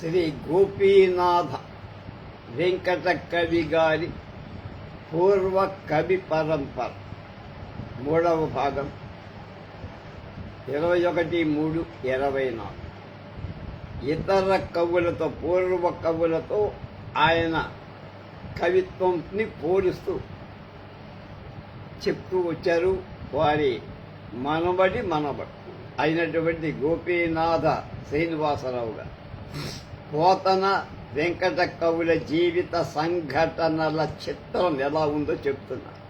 శ్రీ గోపీనాథ వెంకట కవి గారి పూర్వ కవి పరంపర మూడవ భాగం 21/3/24. ఇతర కవులతో పూర్వ కవులతో ఆయన కవిత్వంని పోలుస్తూ చెప్తూ వచ్చారు. వారి మనబడి అయినటువంటి గోపీనాథ శ్రీనివాసరావు గారు పోతన వెంకట కవుల జీవిత సంఘటనల చిత్రం ఎలా ఉందో చెప్తున్నారు.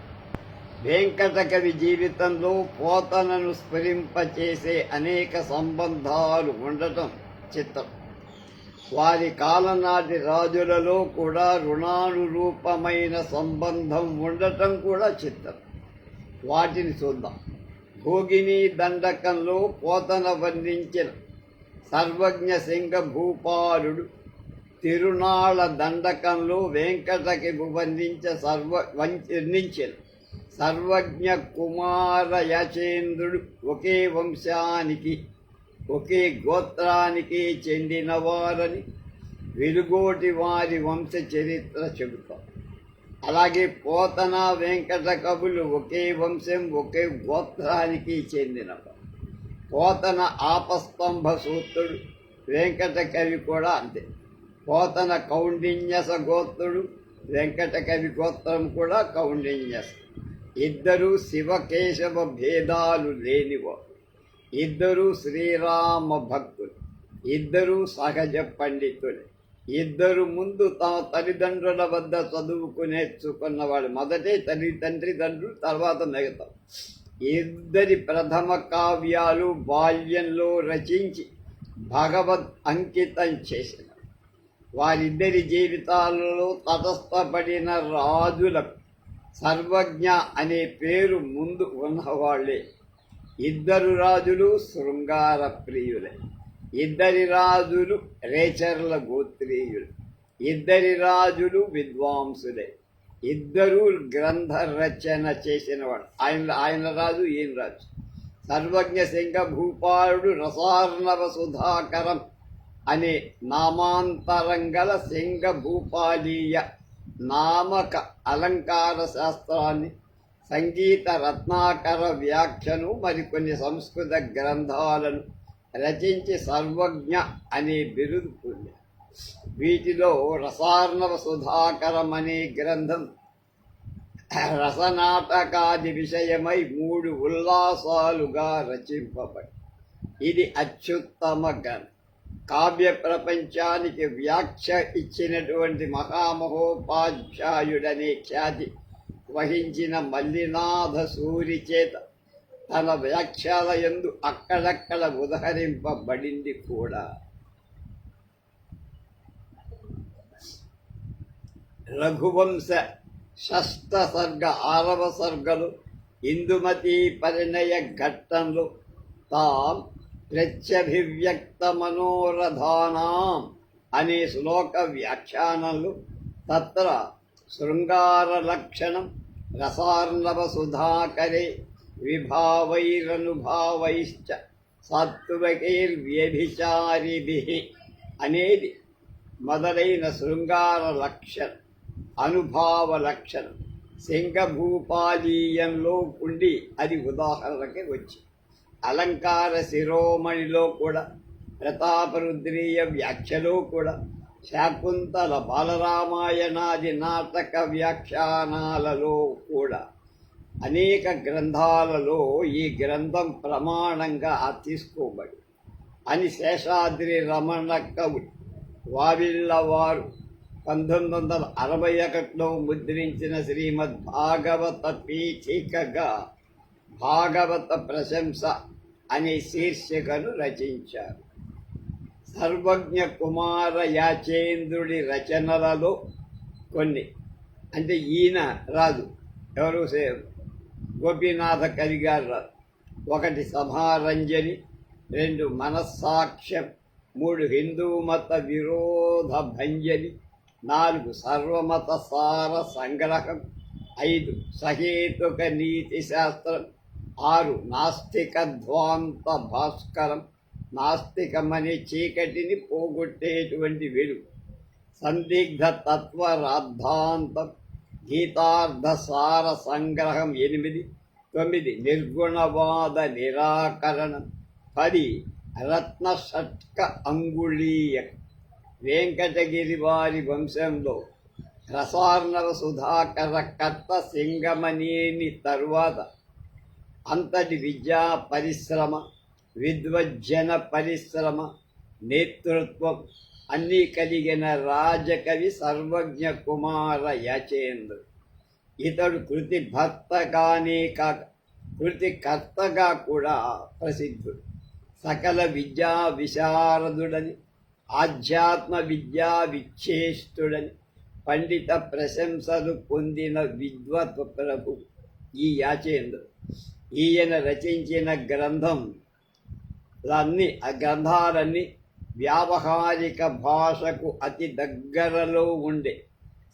వెంకట కవి జీవితంలో పోతనను స్ఫురింపచేసే అనేక సంబంధాలు ఉండటం చిత్రం. వారి కాలనాటి రాజులలో కూడా రుణానురూపమైన సంబంధం ఉండటం కూడా చిత్రం. వాటిని చూద్దాం. భోగిని దండకంలో పోతన వర్ణించిన సర్వజ్ఞ సింగ భూపాలుడు, తిరునాళ దండకంలో వెంకటకి వర్ణించిన సర్వజ్ఞ కుమార యచేంద్రుడు ఒకే వంశానికి ఒకే గోత్రానికి చెందినవారని వెలుగోటి వారి వంశ చరిత్ర చెబుతారు. అలాగే పోతన వెంకట కవులు ఒకే వంశం ఒకే గోత్రానికి చెందినవారు. పోతన ఆపస్తంభ సూత్రుడు, వెంకట కవి కూడా అంతే. పోతన కౌండిన్యస గోత్రుడు, వెంకట కవి గోత్రం కూడా కౌండిన్యస. ఇద్దరూ శివకేశవ భేదాలు లేనివారు. ఇద్దరూ శ్రీరామ భక్తులు. ఇద్దరూ సహజ పండితులు. ఇద్దరు ముందు తమ తల్లిదండ్రుల వద్ద చదువుకు నేర్చుకున్నవాడు. మొదటే తండ్రులు, తర్వాత మిగతా. ఇద్దరి ప్రథమ కావ్యాలు బాల్యంలో రచించి భగవద్ అంకితం చేసిన వారిద్దరి జీవితాలలో తటస్థపడిన రాజులకు సర్వజ్ఞ అనే పేరు ముందు ఉన్నవాళ్లే. ఇద్దరు రాజులు శృంగార ప్రియులే. ఇద్దరి రాజులు రేచర్ల గోత్రీయులు. ఇద్దరి రాజులు విద్వాంసులే. ఇద్దరూ గ్రంథ రచన చేసినవాడు. ఆయన రాజు, ఈయన రాజు. సర్వజ్ఞ సింగ భూపాలుడు రసార్ణవ సుధాకరం అనే నామాంతరం గల సింగ భూపాలీయ నామక అలంకార శాస్త్రాన్ని, సంగీత రత్నాకర వ్యాఖ్యను, మరికొన్ని సంస్కృత గ్రంథాలను రచించి సర్వజ్ఞ అనే బిరుదు పొందారు. వీటిలో రసార్ణవ సుధాకరం అనే గ్రంథం రసనాటకాది విషయమై 3 ఉల్లాసాలుగా రచింపబడి ఇది అత్యుత్తమ గ్రంథం. కావ్య ప్రపంచానికి వ్యాఖ్య ఇచ్చినటువంటి మహామహోపాధ్యాయుడనే ఖ్యాతి వహించిన మల్లినాథ సూరి చేత తన వ్యాఖ్యాల యందు అక్కడక్కడ ఉదహరింపబడింది కూడా. రఘువంశ 6వ సర్గ 6వ సర్గలు ఇందుమతి పరిణయ ఘట్టంలో తాం ప్రత్యభివ్యక్త మనోరథానాం అనే శ్లోక వ్యాఖ్యానంలో తత్ర శృంగార లక్షణం రసార్ణవ సుధాకరే విభావైరనుభావైశ్చ సాత్వికైర్వ్యభిచారిభిః అనేది మొదలైన శృంగార లక్షణం, అనుభావ లక్షణం సింగభూపాలీయంలో ఉండి అది ఉదాహరణకి వచ్చి అలంకార శిరోమణిలో కూడా, ప్రతాపరుద్రీయ వ్యాఖ్యలో కూడా, శాకుంతల బాలరామాయణాది నాటక వ్యాఖ్యానాలలో కూడా అనేక గ్రంథాలలో ఈ గ్రంథం ప్రమాణంగా తీసుకోబడి అని శేషాద్రి రమణ కవి వావిళ్ళవారు 1961లో ముద్రించిన శ్రీమద్ భాగవత పీఠికగా భాగవత ప్రశంస అనే శీర్షికను రచించారు. సర్వజ్ఞ కుమార యాచేంద్రుడి రచనలలో కొన్ని, అంటే ఈయన రాజు, ఎవరు గోపీనాథ కవి గారు రాదు. 1 సభారంజని, 2 మనస్సాక్ష్యం, 3 హిందూ మత విరోధ భంజని, 4 సర్వమత సార సంగ్రహం, 5 సహేతుక నీతి శాస్త్రం, 6 నాస్తిక ధ్వాంత భాస్కరం, నాస్తికమనే చీకటిని పోగొట్టేటువంటి వెలుగు. సందిగ్ధ తత్వరాద్ధాంతం, గీతార్థ సార సంగ్రహం 8, 9 నిర్గుణవాద నిరాకరణం, 10 రత్న షట్క అంగుళీయకం. వెంకటగిరి వారి వంశంలో రసార్ణవ సుధాకర కర్త సింగమనేని తరువాత అంతటి విద్యా పరిశ్రమ, విద్వజ్జన పరిశ్రమ, నేతృత్వం అన్నీ కలిగిన రాజకవి సర్వజ్ఞ కుమార యాచేంద్రుడు. ఇతడు కృతి భర్తగానే కాక కృతికర్తగా కూడా ప్రసిద్ధుడు. సకల విద్యా విశారదుడని, ఆధ్యాత్మ విద్యా విచ్చేష్టుడని పండిత ప్రశంసలు పొందిన విద్వత్ ప్రభు ఈ యాచేంద్రుడు. ఈయన రచించిన గ్రంథాలన్నీ వ్యావహారిక భాషకు అతి దగ్గరలో ఉండే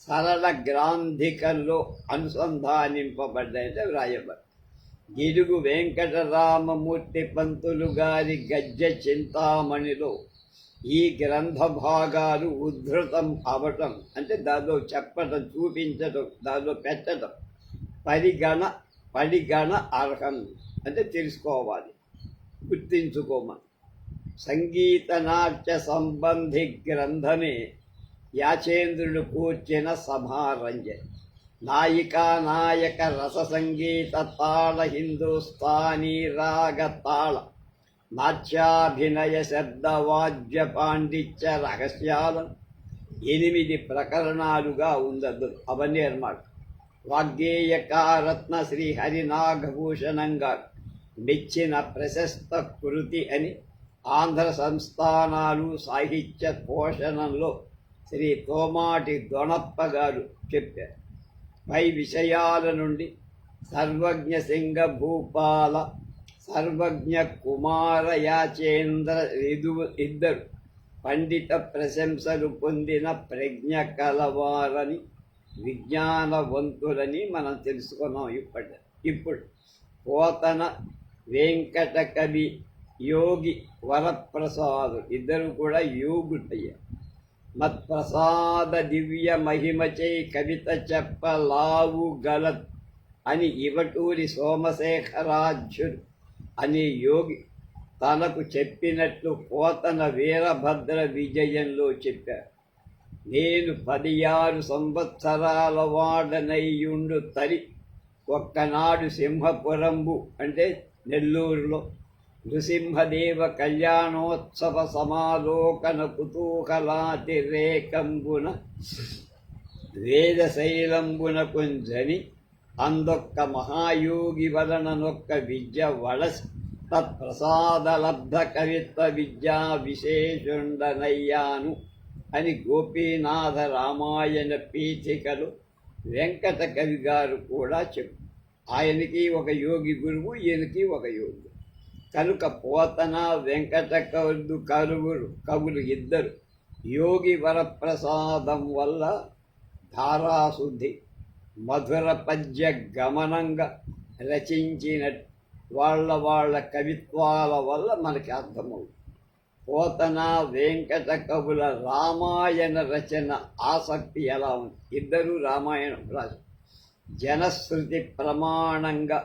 సరళ గ్రాంధికల్లో అనుసంధానింపబడ్డాయంటే వ్రాయబడి. గిడుగు వెంకటరామమూర్తి పంతులు గారి గద్య చింతామణిలో ఈ గ్రంథ భాగాలు ఉద్ధృతం అవటం అంటే దానిలో చెప్పటం, చూపించటం, దానిలో పెట్టడం పరిగణ అర్హం అంటే తెలుసుకోవాలి, గుర్తించుకోమని. సంగీత నాట్య సంబంధి గ్రంథమే యాచేంద్రుడు కూర్చిన సభారంజన్. నాయక రస సంగీత తాళ హిందుస్థానీ రాగ తాళ నాట్యాభినయ శబ్దవాద్య పాండిత్య రహస్యాలను 8 ప్రకరణాలుగా ఉండదు. అవన్నీ అన్నమాట. వాగ్గేయకారత్న శ్రీ హరినాగభూషణంగా మెచ్చిన ప్రశస్త కృతి అని ఆంధ్ర సంస్థానాలు సాహిత్య పోషణంలో శ్రీ తోమాటి దొణప్ప గారు చెప్పారు. పై విషయాల నుండి సర్వజ్ఞ సింగ భూపాల, సర్వజ్ఞ కుమార యాచేంద్ర ఇద్దరు పండిత ప్రశంసలు పొందిన ప్రజ్ఞ కలవారని, విజ్ఞానవంతులని మనం తెలుసుకున్నాం. ఇప్పుడు పోతన వెంకట కవి యోగి వరప్రసాదు ఇద్దరు కూడా యోగులయ్యారు. మత్ప్రసాద దివ్య మహిమచై కవిత చెప్పలావు గలత్ అని ఇవటూరి సోమశేఖరాధ్యుడు అనే యోగి తనకు చెప్పినట్లు పోతన వీరభద్ర విజయంలో చెప్పారు. నేను 16 సంవత్సరాల వాడనయ్యుండు తరి ఒక్కనాడు సింహపురంబు అంటే నెల్లూరులో నృసింహదేవ కళ్యాణోత్సవ సమాలోకన కుతూహలాతిరేకంబున వేదశైలంబున కొంజని అందొక్క మహాయోగి వలననొక్క విద్య వలసి తత్ప్రసాదలబ్ధ కవిత్వ విద్యా విశేషుండనయ్యాను అని గోపీనాథ రామాయణ పీఠికలు వెంకట కవి గారు కూడా చెప్పు. ఆయనకి ఒక యోగి గురువు, ఈయనకి ఒక యోగి. కనుక పోతన వెంకట కవులు ఇద్దరు యోగి వరప్రసాదం వల్ల ధారాశుద్ధి, మధుర పద్య గమనంగా రచించిన వాళ్ళ కవిత్వాల వల్ల మనకి అర్థమవుతుంది. పోతన వెంకట కవుల రామాయణ రచన ఆసక్తి ఎలా ఉంది? ఇద్దరు రామాయణం రాశారు. జనశ్రుతి ప్రమాణంగా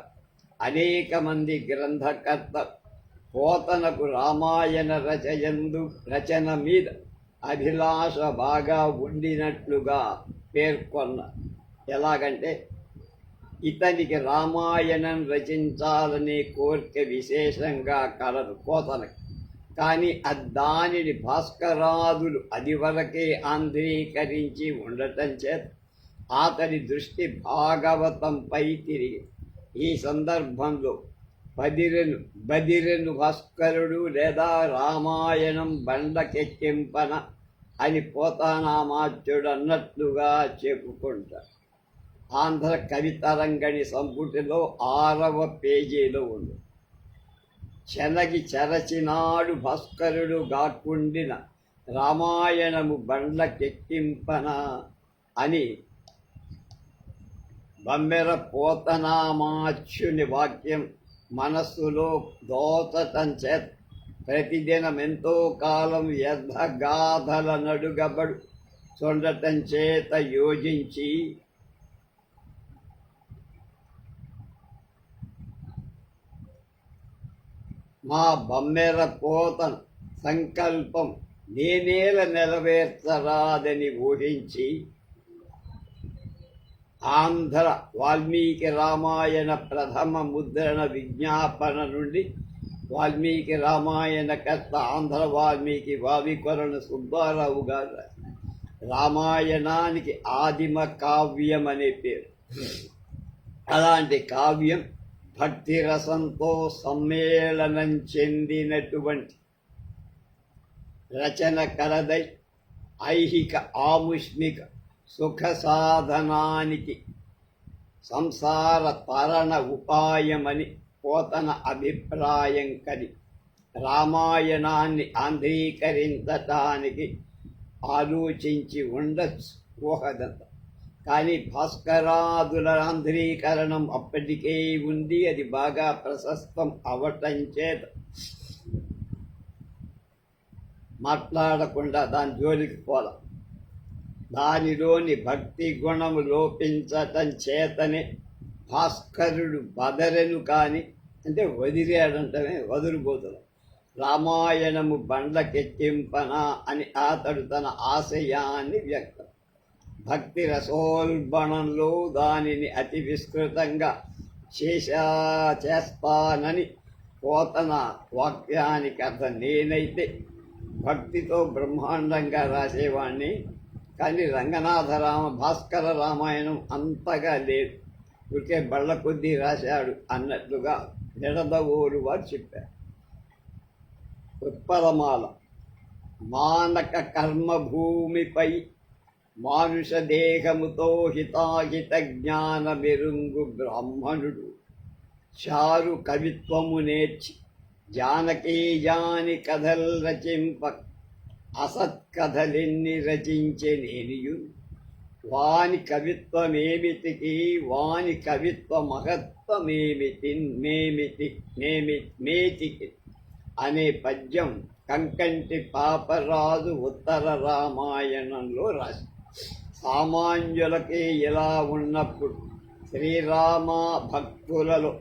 అనేక మంది గ్రంథకర్త పోతనకు రామాయణ రచన మీద అభిలాష బాగా ఉండినట్లుగా పేర్కొన్న. ఎలాగంటే ఇతనికి రామాయణం రచించాలనే కోరిక విశేషంగా కలదు పోతనకి. కానీ దానిని భాస్కరాదులు అది వరకే ఆంధ్రీకరించి ఉండటం చేత అతని దృష్టి భాగవతంపై తిరిగి ఈ సందర్భంలో బదిరెను భాస్కరుడు లేదా రామాయణం బండకెక్కింపన అని పోతనామాత్యుడు అన్నట్లుగా చెప్పుకుంటారు. ఆంధ్ర కవితరంగణి సంపుటిలో 6వ పేజీలో ఉంది. చెనగి చెరచినాడు భాస్కరుడు గాకుండిన రామాయణము బండ్లకెక్కింపన అని బమ్మెర పోతనామాచ్యుని వాక్యం మనస్సులో దోచటం చేత ప్రతిదినమెంతో కాలం వ్యర్థ గాథల నడుగబడు చూడటం చేత యోజించి మా బమ్మెర పోతన సంకల్పం నేనేల నెరవేర్చరాదని ఊహించి ఆంధ్ర వాల్మీకి రామాయణ ప్రథమ ముద్రణ విజ్ఞాపన నుండి వాల్మీకి రామాయణ కర్త ఆంధ్ర వాల్మీకి వావికొరణ సుబ్బారావు గారు రామాయణానికి ఆదిమ కావ్యం అనే పేరు. అలాంటి కావ్యం భక్తి రసంతో సమ్మేళనం చెందినటువంటి రచన కలదై ఐహిక ఆముష్మిక సుఖ సాధనానికి సంసార తరణ ఉపాయమని పోతన అభిప్రాయం కలి రామాయణాన్ని ఆంధ్రీకరించటానికి ఆలోచించి ఉండొచ్చు ఊహదంత. కానీ భాస్కరాదుల ఆంధ్రీకరణం అప్పటికే ఉంది. అది బాగా ప్రశస్తం అవటం చేత మాట్లాడకుండా దాని జోలికి పోదాం. దానిలోని భక్తి గుణము లోపించటం చేతనే భాస్కరుడు బదరెను కాని అంటే వదిలేడంటమే వదిలిపోతున్నాం. రామాయణము బండ్లకెక్కింపన అని అతడు తన ఆశయాన్ని వ్యక్తం. భక్తి రసోల్బణంలో దానిని అతి విస్తృతంగా చేస్తానని పోతన వాక్యానికి అర్థం. నేనైతే భక్తితో బ్రహ్మాండంగా రాసేవాణ్ణి, కానీ రంగనాథరామ భాస్కర రామాయణం అంతగా లేదు, ఊరికే బళ్ళ కొద్దీ రాశాడు అన్నట్లుగా నిడదవోలు వారు చెప్పారు. ఉత్పలమాల మానక కర్మభూమిపై మానుష దేహముతో హితాహిత జ్ఞాన మెరుంగు బ్రాహ్మణుడు చారు కవిత్వము నేర్చి జానకీ జాని కథల్ రచింప అసత్కథలెన్ని రచించెనేనియు వాని కవిత్వమేమిటికి వాని కవిత్వ మహత్వమేమిటి మేటికి అనే పద్యం కంకంటి పాపరాజు ఉత్తర రామాయణంలో రాసి సామాన్యులకే ఇలా ఉన్నప్పుడు శ్రీరామ భక్తులలో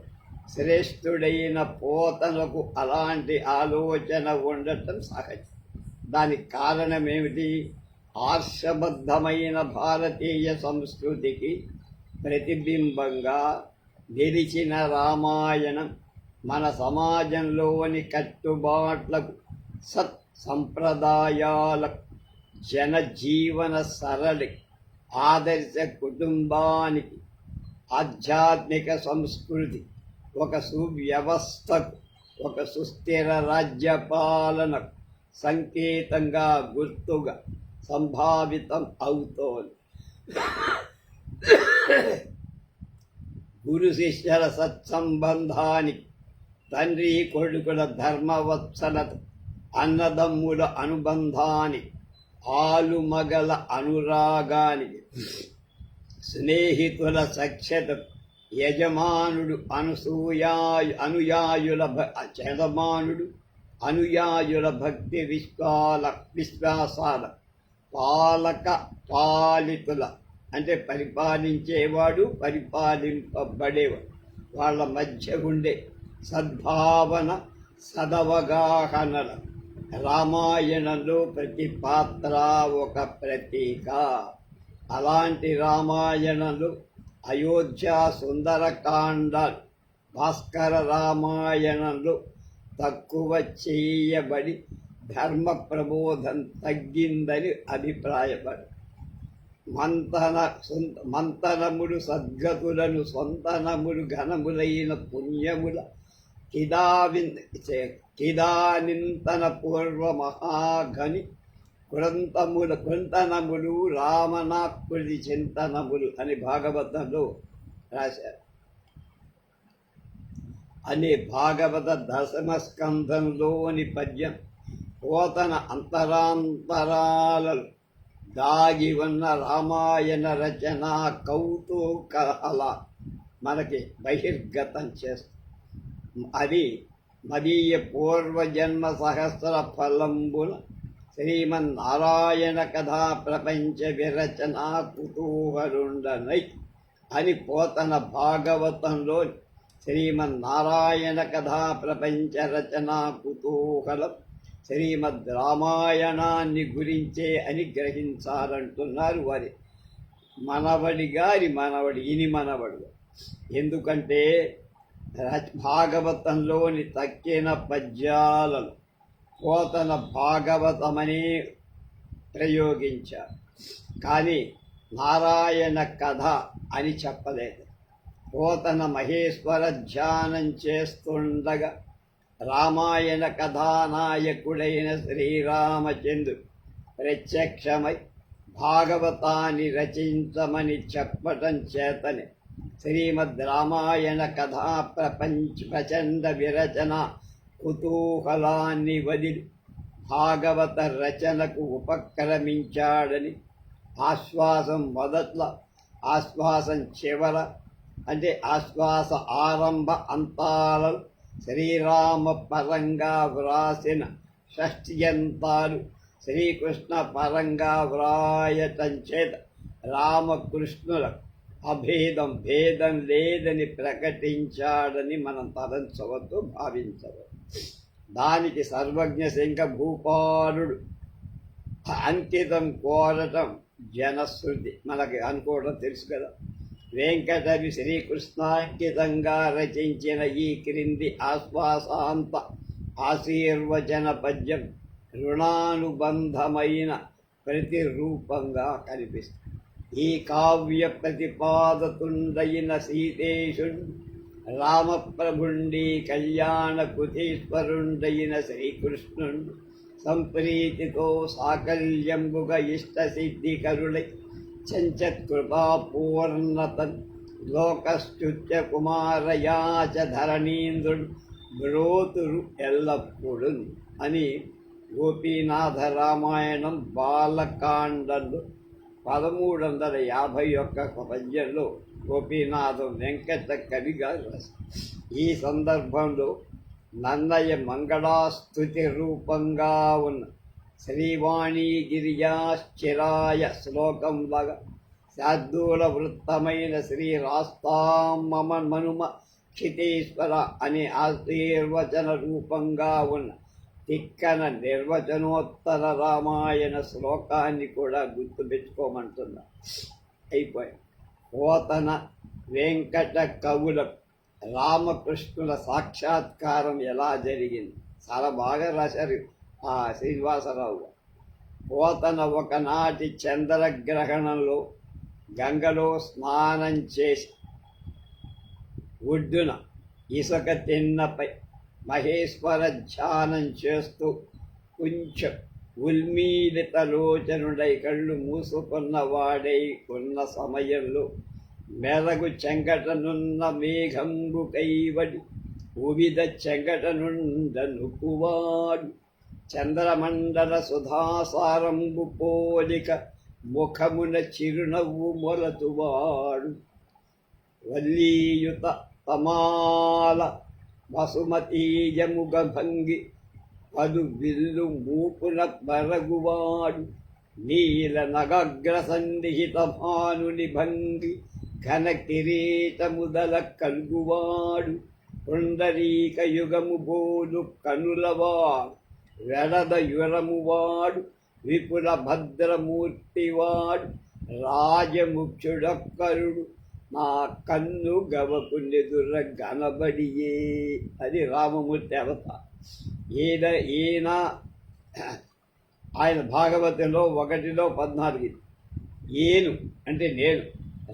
శ్రేష్ఠుడైన పోతనకు అలాంటి ఆలోచన ఉండటం సహజం. దానికి కారణమేమిటి? ఆర్షబద్ధమైన భారతీయ సంస్కృతికి ప్రతిబింబంగా నిలిచిన రామాయణం మన సమాజంలోని కట్టుబాట్లకు సత్ సంప్రదాయాలకు జనజీవన సరళి ఆదర్శ కుటుంబానికి ఆధ్యాత్మిక సంస్కృతి ఒక సువ్యవస్థకు ఒక సుస్థిర రాజ్యపాలనకు సంకేతంగా గుర్తుగా సంభావితం అవుతోంది. గురు శిష్యుల సత్సంబంధానికి, తండ్రి కొడుకుల ధర్మవత్సలత, అన్నదమ్ముల అనుబంధానికి, ఆలుమగల అనురాగానికి, స్నేహితుల సఖ్యత, యజమానుడు అనుయాయుల భక్తి విశ్వాసాల, పాలక పాలితుల అంటే పరిపాలించేవాడు పరిపాలింపబడేవాడు వాళ్ళ మధ్య ఉండే సద్భావన సదవగాహనల రామాయణంలో ప్రతి పాత్ర ఒక ప్రతీక. అలాంటి రామాయణంలో అయోధ్య సుందరకాండాలు భాస్కర రామాయణంలో తక్కువ చేయబడి ధర్మ ప్రబోధం తగ్గిందని అభిప్రాయపడు. మంతనములు సద్గతులను సొంతనములు ఘనములైన పుణ్యముల కిదానింతన పూర్వ మహాఘని కృంతనములు రామనాకృతి చింతనములు అని భాగవతంలో రాశారు. అనే భాగవత దశమ స్కంధంలోని పద్యం పోతన అంతరాంతరాలలో దాగి ఉన్న రామాయణ రచన కౌతుకల మనకి బహిర్గతం చేస్తుంది. అది మదీయ పూర్వజన్మ సహస్ర ఫలంబున శ్రీమన్నారాయణ కథా ప్రపంచ విరచనా కుతూహలుండనై అని పోతన భాగవతంలో శ్రీమన్నారాయణ కథా ప్రపంచ రచనా కుతూహలం శ్రీమద్ రామాయణాన్ని గురించే అని గ్రహించాలంటున్నారు వారి మనవడు ఇని మనవడు. ఎందుకంటే భాగవతంలోని తక్కిన పద్యాలను పోతన భాగవతమని ప్రయోగించారు, కానీ నారాయణ కథ అని చెప్పలేదు. పోతన మహేశ్వర ధ్యానం చేస్తుండగా రామాయణ కథానాయకుడైన శ్రీరామచంద్రుడు ప్రత్యక్షమై భాగవతాన్ని రచించమని చెప్పటం చేతనే శ్రీమద్ రామాయణ కథా ప్రచండ విరచన కుతూహలాన్ని వదిలి భాగవత రచనకు ఉపక్రమించాడని ఆశ్వాసం మొదట్ల, ఆశ్వాసం చివర అంటే ఆశ్వాస ఆరంభ అంతాలలో శ్రీరామ పరంగా వ్రాసిన షష్ఠ్యంతాలు శ్రీకృష్ణ పరంగా వ్రాయటం చేత రామకృష్ణుల అభేదం భేదం లేదని ప్రకటించాడని మనం తలంచవద్దు, భావించవద్దు. దానికి సర్వజ్ఞ శంఖ భూపాలుడు అంకితం కోరటం జనశ్రుతి మనకి అనుకోవడం తెలుసు కదా. వెంకటవి శ్రీకృష్ణాంకితంగా రచించిన ఈ క్రింది ఆశ్వాసాంత ఆశీర్వచన పద్యం రుణానుబంధమైన ప్రతిరూపంగా కనిపిస్తుంది. ఈ కావ్య ప్రతిపాదతుండైన సీతేశుడు రామప్రభుండి కళ్యాణ కుతీశ్వరుండైన శ్రీకృష్ణుడు సంప్రీతితో సాకల్యంబుగ ఇష్టసిద్ధికరుడై చంచత్కృపాపూర్ణతన్ లోకస్తుత్య కుమారయాచ ధరణీంద్రుడు బ్రోతురు ఎల్లప్పుడు అని గోపీనాథ రామాయణం బాలకాండలు 1351 పద్యంలో గోపీనాథం వెంకట కవిగా రాశారు. ఈ సందర్భంలో నన్నయ మంగళాస్తుతి రూపంగా ఉన్న శ్రీవాణి గిరిజాశ్చిరాయ శ్లోకంలాగా శార్దూల వృత్తమైన శ్రీ రాస్తామమ మనుమ క్షితేశ్వర అనే ఆశీర్వచన రూపంగా ఉన్న తిక్కన నిర్వచనోత్తర రామాయణ శ్లోకాన్ని కూడా గుర్తుపెట్టుకోమంటున్నా. అయిపోయి పోతన వెంకట కవుల రామకృష్ణుల సాక్షాత్కారం ఎలా జరిగింది చాలా బాగా రాశారు ఆ శ్రీనివాసరావు. పోతన ఒకనాటి చంద్రగ్రహణంలో గంగలో స్నానం చేసి ఒడ్డున ఇసుక తిన్నపై మహేశ్వర ధ్యానం చేస్తూ కొంచెం ఉల్మీలితలోచనుడై కళ్ళు మూసుకున్నవాడై ఉన్న సమయంలో మెరగు చెంగటనున్న మేఘంబు కైవడి ఉవిధ చెంగటనుండనుకువాడు చంద్రమండల సుధాసారంబు పోలిక ముఖమున చిరునవ్వు మొలతువాడు వల్లీయుత తమాల వసుమతీయముగ భంగి పదు విల్లు మూపున బరగువాడు నీల నగగ్ర సన్నిహిత భానుని భంగి ఘన కిరీటముదల కలుగువాడు పుండరీక యుగము బోలు కనులవాడు వెడద యురమువాడు విపుల భద్రమూర్తివాడు రాజముఖ్యుడొక్కరుడు నా కన్ను గవకునెదుర గనబడియే. అది రామమూర్తి అవతారం. ఈయన ఆయన భాగవతంలో 1:14 ఏను అంటే నేను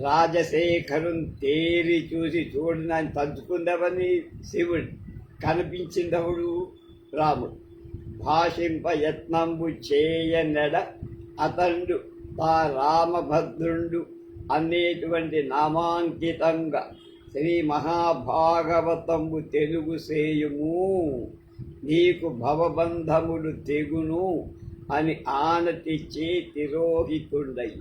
రాజశేఖరుని తేరి చూసి చూడని ఆయన తలుచుకుందామని శివుడు కనిపించిందవుడు రాముడు భాషింప యత్నంబు చేయనెడ అతండు తా రామభద్రుండు అనేటువంటి నామాంకితంగా శ్రీ మహాభాగవతంబు తెలుగు సేయుము నీకు భవబంధములు తెగును అని ఆనతిచ్చే తిరోహితుండై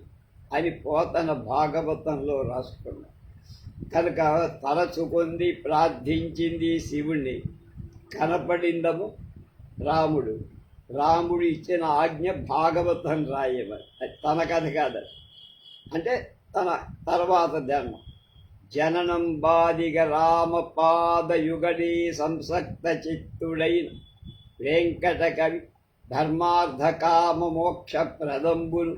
అని పోతన భాగవతంలో రాసుకున్నాడు. కనుక తలచుకుంది ప్రార్థించింది శివుణ్ణి, కనపడిందము రాముడు. రాముడు ఇచ్చిన ఆజ్ఞ భాగవతం రాయమని. తన కథ కాదు, అంటే తన తర్వాత జన్మ. జననం బాదిగ రామపాదయుగడీ సంసక్త చిత్తుడైన వెంకట కవి ధర్మార్థ కామ మోక్ష ప్రదంబులు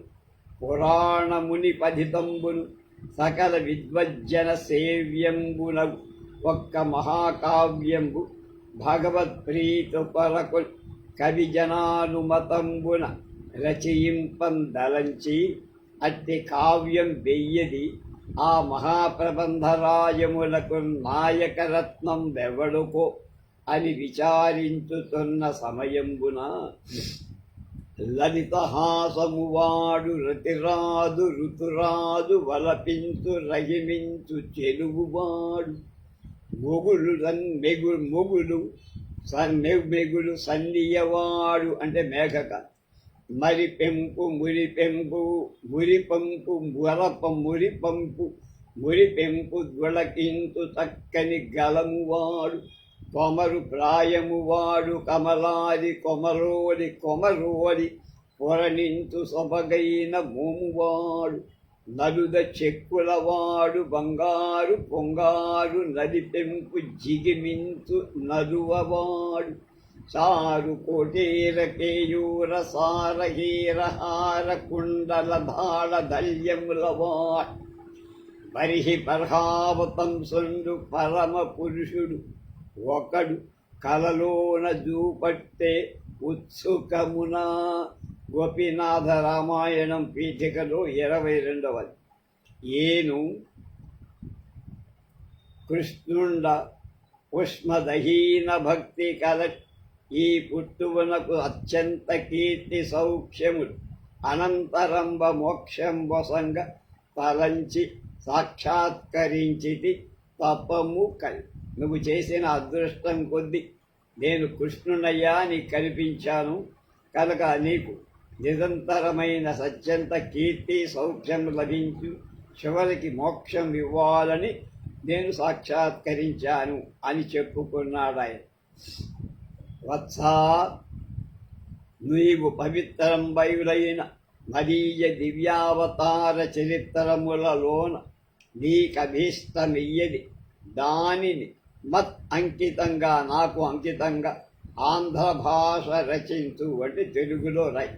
పురాణముని పథితంబులు సకల విద్వజ్జన సేవ్యంబునగు ఒక్క మహాకావ్యంబు భగవత్ప్రీతు కొరకు కవి జనానుమతంబున రచయింపందలంచి అట్టి కావ్యం వెయ్యది ఆ మహాప్రబంధరాయములకు నాయకరత్నం వెవడుకో అని విచారించుతున్న సమయంబున లలితహాసమువాడు రతిరాదు ఋతురాదు వలపించు రహిమించు చెలుగువాడు మొగులు సన్నియవాడు అంటే మేఘక మురిపెంపు ద్వళకింతు చక్కని గలమువాడు కొమరు ప్రాయమువాడు కమలాది కొమరోడి పొరనింతు సొబగైన మోమువాడు నలుద చెక్కులవాడు బంగారు పొంగారు నదిపెంపు జిగిమింతు నలువవాడు సారు కోటేర కేయూర సారహీరహార కుండల ధాళ దల్యములవాడు పరిహి పర్హావతం సొండు పరమ పురుషుడు ఒకడు కలలోన చూపట్టే ఉత్సుకమున. గోపీనాథ రామాయణం పీఠికలో 22వ. ఏను కృష్ణుండ ఉష్మదహీన భక్తి కల ఈ పుట్టువనకు అత్యంత కీర్తి సౌఖ్యములు అనంతరంబ మోక్షం వసంగ తలంచి సాక్షాత్కరించితి తపము కలి. నువ్వు చేసిన అదృష్టం కొద్దీ నేను కృష్ణునయ్యా నీకు కనిపించాను కనుక నీకు నిరంతరమైన సత్యంత కీర్తి సౌఖ్యం లభించు చివరికి మోక్షం ఇవ్వాలని నేను సాక్షాత్కరించాను అని చెప్పుకున్నాడు ఆయన. వత్సా నీవు పవిత్రం బయులైన మదీయ దివ్యావతార చరిత్రములలోన నీకభీష్టమియ్యది దానిని మత్ అంకితంగా నాకు అంకితంగా ఆంధ్ర భాష రచించు అంటే తెలుగులో రాయి.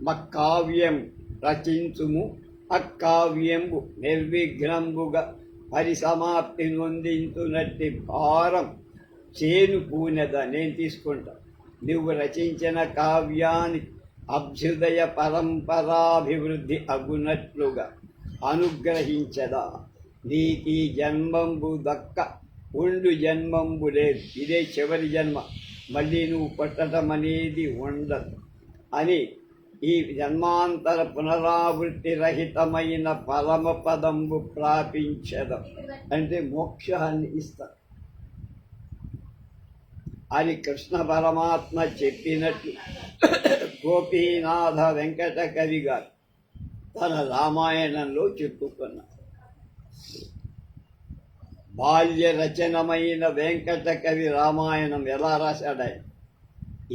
మక్కావ్యం రచించుము అక్కావ్యంబు నిర్విఘ్నంబుగా పరిసమాప్తి నొందించునట్టి భారం చేను పూనెద నేను తీసుకుంటా. నువ్వు రచించిన కావ్యాన్ని అభ్యుదయ పరంపరాభివృద్ధి అగునట్లుగా అనుగ్రహించదా. నీకీ జన్మంబు దక్క ఉండు జన్మంబు లేదు, ఇదే చివరి జన్మ, మళ్ళీ నువ్వు పుట్టడం అనేది ఉండదు అని ఈ జన్మాంతర పునరావృత్తి రహితమైన పరమ పదంబు ప్రాపించడం అంటే మోక్షాన్ని ఇస్తారు అని కృష్ణ పరమాత్మ చెప్పినట్లు గోపీనాథ వెంకట కవి గారు తన రామాయణంలో చెప్పుకున్నారు. బాల్య రచనమైన వెంకట కవి రామాయణం ఎలా రాశాడాయి?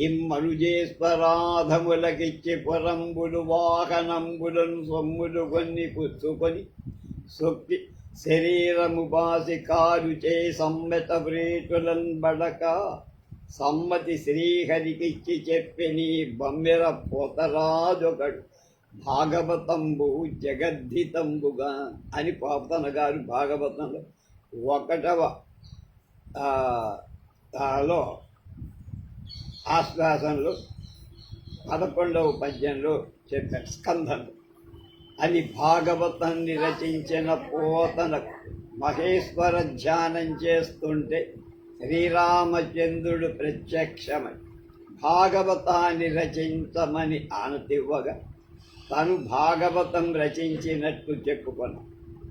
ఇమ్మనుజేశ్వరాధములకిచ్చి పురంబులు వాహనంబులను సొమ్ములు కొన్ని పుచ్చుకొని సొక్కి శరీరము బాసి కారు చే సమ్మెత ప్రేటులన్ బడక సమ్మతి శ్రీహరికిచ్చి చెప్పిని బమ్మెర పోతరాజొకడు భాగవతంబు జగద్ధితంబుగా అని పోతన గారు భాగవతంలో 1వ ఆశ్వాసంలో 11వ పద్యంలో చెప్పారు స్కంధంలో. అని భాగవతాన్ని రచించిన పోతన మహేశ్వర ధ్యానం చేస్తుంటే శ్రీరామచంద్రుడు ప్రత్యక్షమై భాగవతాన్ని రచించమని ఆనతివ్వగా తను భాగవతం రచించినట్టు చెప్పుకున్నాం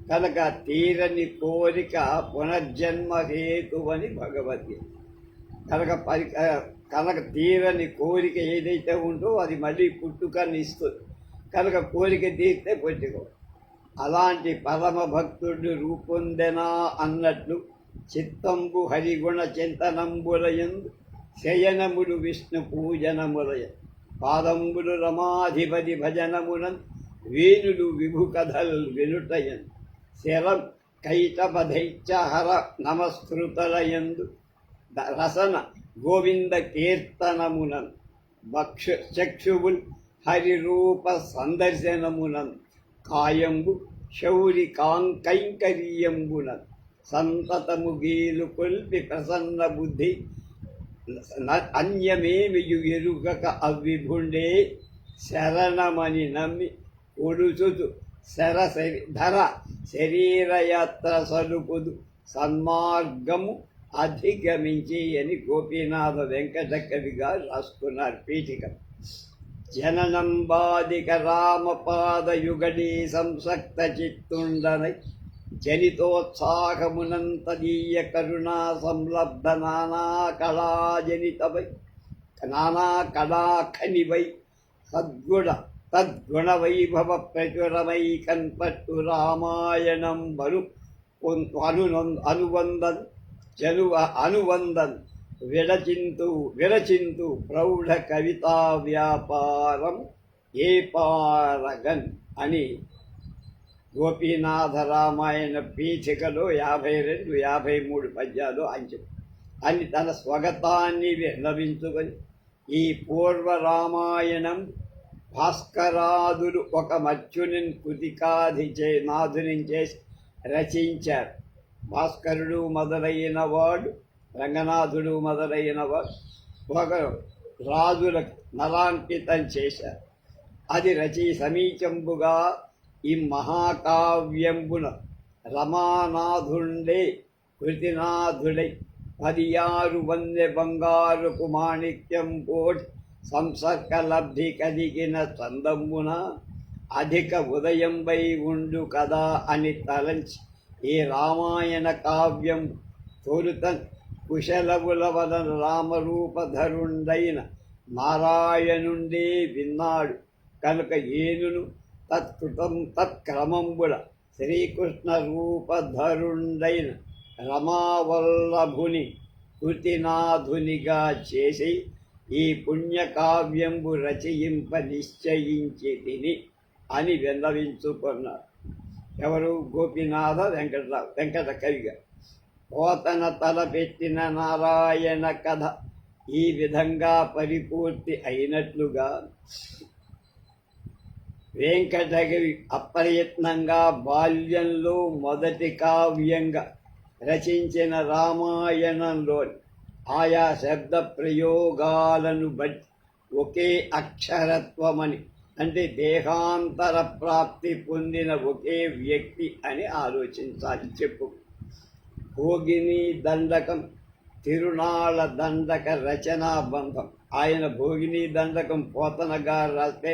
కనుక తీరని కోరిక పునర్జన్మ హేతువని భగవద్గీత. కనుక తీరని కోరిక ఏదైతే ఉందో అది మళ్ళీ పుట్టుకని ఇస్తుంది. కనుక కోరిక తీరితే పుట్టుకో. అలాంటి పరమ భక్తుడు రూపొందెనా అన్నట్లు చిత్తంబు హరిగుణ చింతనంబులయందు శయనములు విష్ణు పూజనములయ పాదంబులు రమాధిపతి భజనమునన్ వేణులు విభు కథల్ వినుటయన్ శరం కైటపధైత్యహర నమస్కృతలయందు రసన గోవింద కీర్తనమునన్ చక్షువుల్ హరిరూప సందర్శనమునన్ కాయంబు శౌరి కైంకర్యంబునన్ సంతతము గీలు కొల్పి ప్రసన్న బుద్ధి అన్యమేమియు ఎరుగక అవిభుండే శరణమని నమ్మి ఒడుచుతు ధర శరీరయాత్ర సలుపుదు సన్మార్గము అధిగమించి అని గోపీనాథ వెంకట కవి గారు రాసుకున్నారు పీఠిక. జననం బాధిక రామపాదయుగడీ సంసక్త చిత్తుండనై జనితోత్సాహమునంతదీయ కరుణా సంలబ్ధ నానా కళాజనితవై నానా కళాఖనివై తద్గుణ వైభవ ప్రచురమై కన్పట్టు రామాయణం అనువందన్ విరచింతు ప్రౌఢ కవితా వ్యాపారం ఏ పారగన్ అని గోపీనాథ రామాయణ పీఠికలో 52, 53 పద్యాలు అంచె అని తన స్వగతాన్ని విన్నవించుకొని ఈ పూర్వ రామాయణం భాస్కరాదులు ఒక మత్స్యుని నాథుని చేసి రచించారు. భాస్కరుడు మొదలైన వాడు, రంగనాథుడు మొదలైన వాడు ఒక రాజులకు నలాంకితం చేశారు. అది సమీచంబుగా ఈ మహాకావ్యంబున రమానాథుండే కృతినాథుడై 16 వందె బంగారుకు మాణిక్యం పోటి సంసర్గలబ్ధి కలిగిన చందమున అధిక ఉదయంపై ఉండు కదా అని తలంచి ఈ రామాయణ కావ్యం తొలుత కుశలవుల వలన రామరూపధరుండైన నారాయణుండే విన్నాడు కనుక ఏనును తత్క్రమంబుల శ్రీకృష్ణ రూపధరుండైన రమావల్లభుని కృతినాథునిగా చేసి ఈ పుణ్యకావ్యంబు రచయింప నిశ్చయించి తిని అని విన్నవించుకున్నారు. ఎవరు? గోపీనాథ వెంకట కవిగా. పోతన తలపెట్టిన నారాయణ కథ ఈ విధంగా పరిపూర్తి అయినట్లుగా వెంకటకవి అప్రయత్నంగా బాల్యంలో మొదటి కావ్యంగా రచించిన రామాయణంలోని ఆయా శబ్ద ప్రయోగాలను బట్టి ఒకే అక్షరత్వమని, అంటే దేహాంతర ప్రాప్తి పొందిన ఒకే వ్యక్తి అని ఆలోచించాలి. చెప్పు. భోగిని దండకం, తిరునాళ్ళ దండక రచనా బంధం. ఆయన భోగిని దండకం పోతన గారు రాస్తే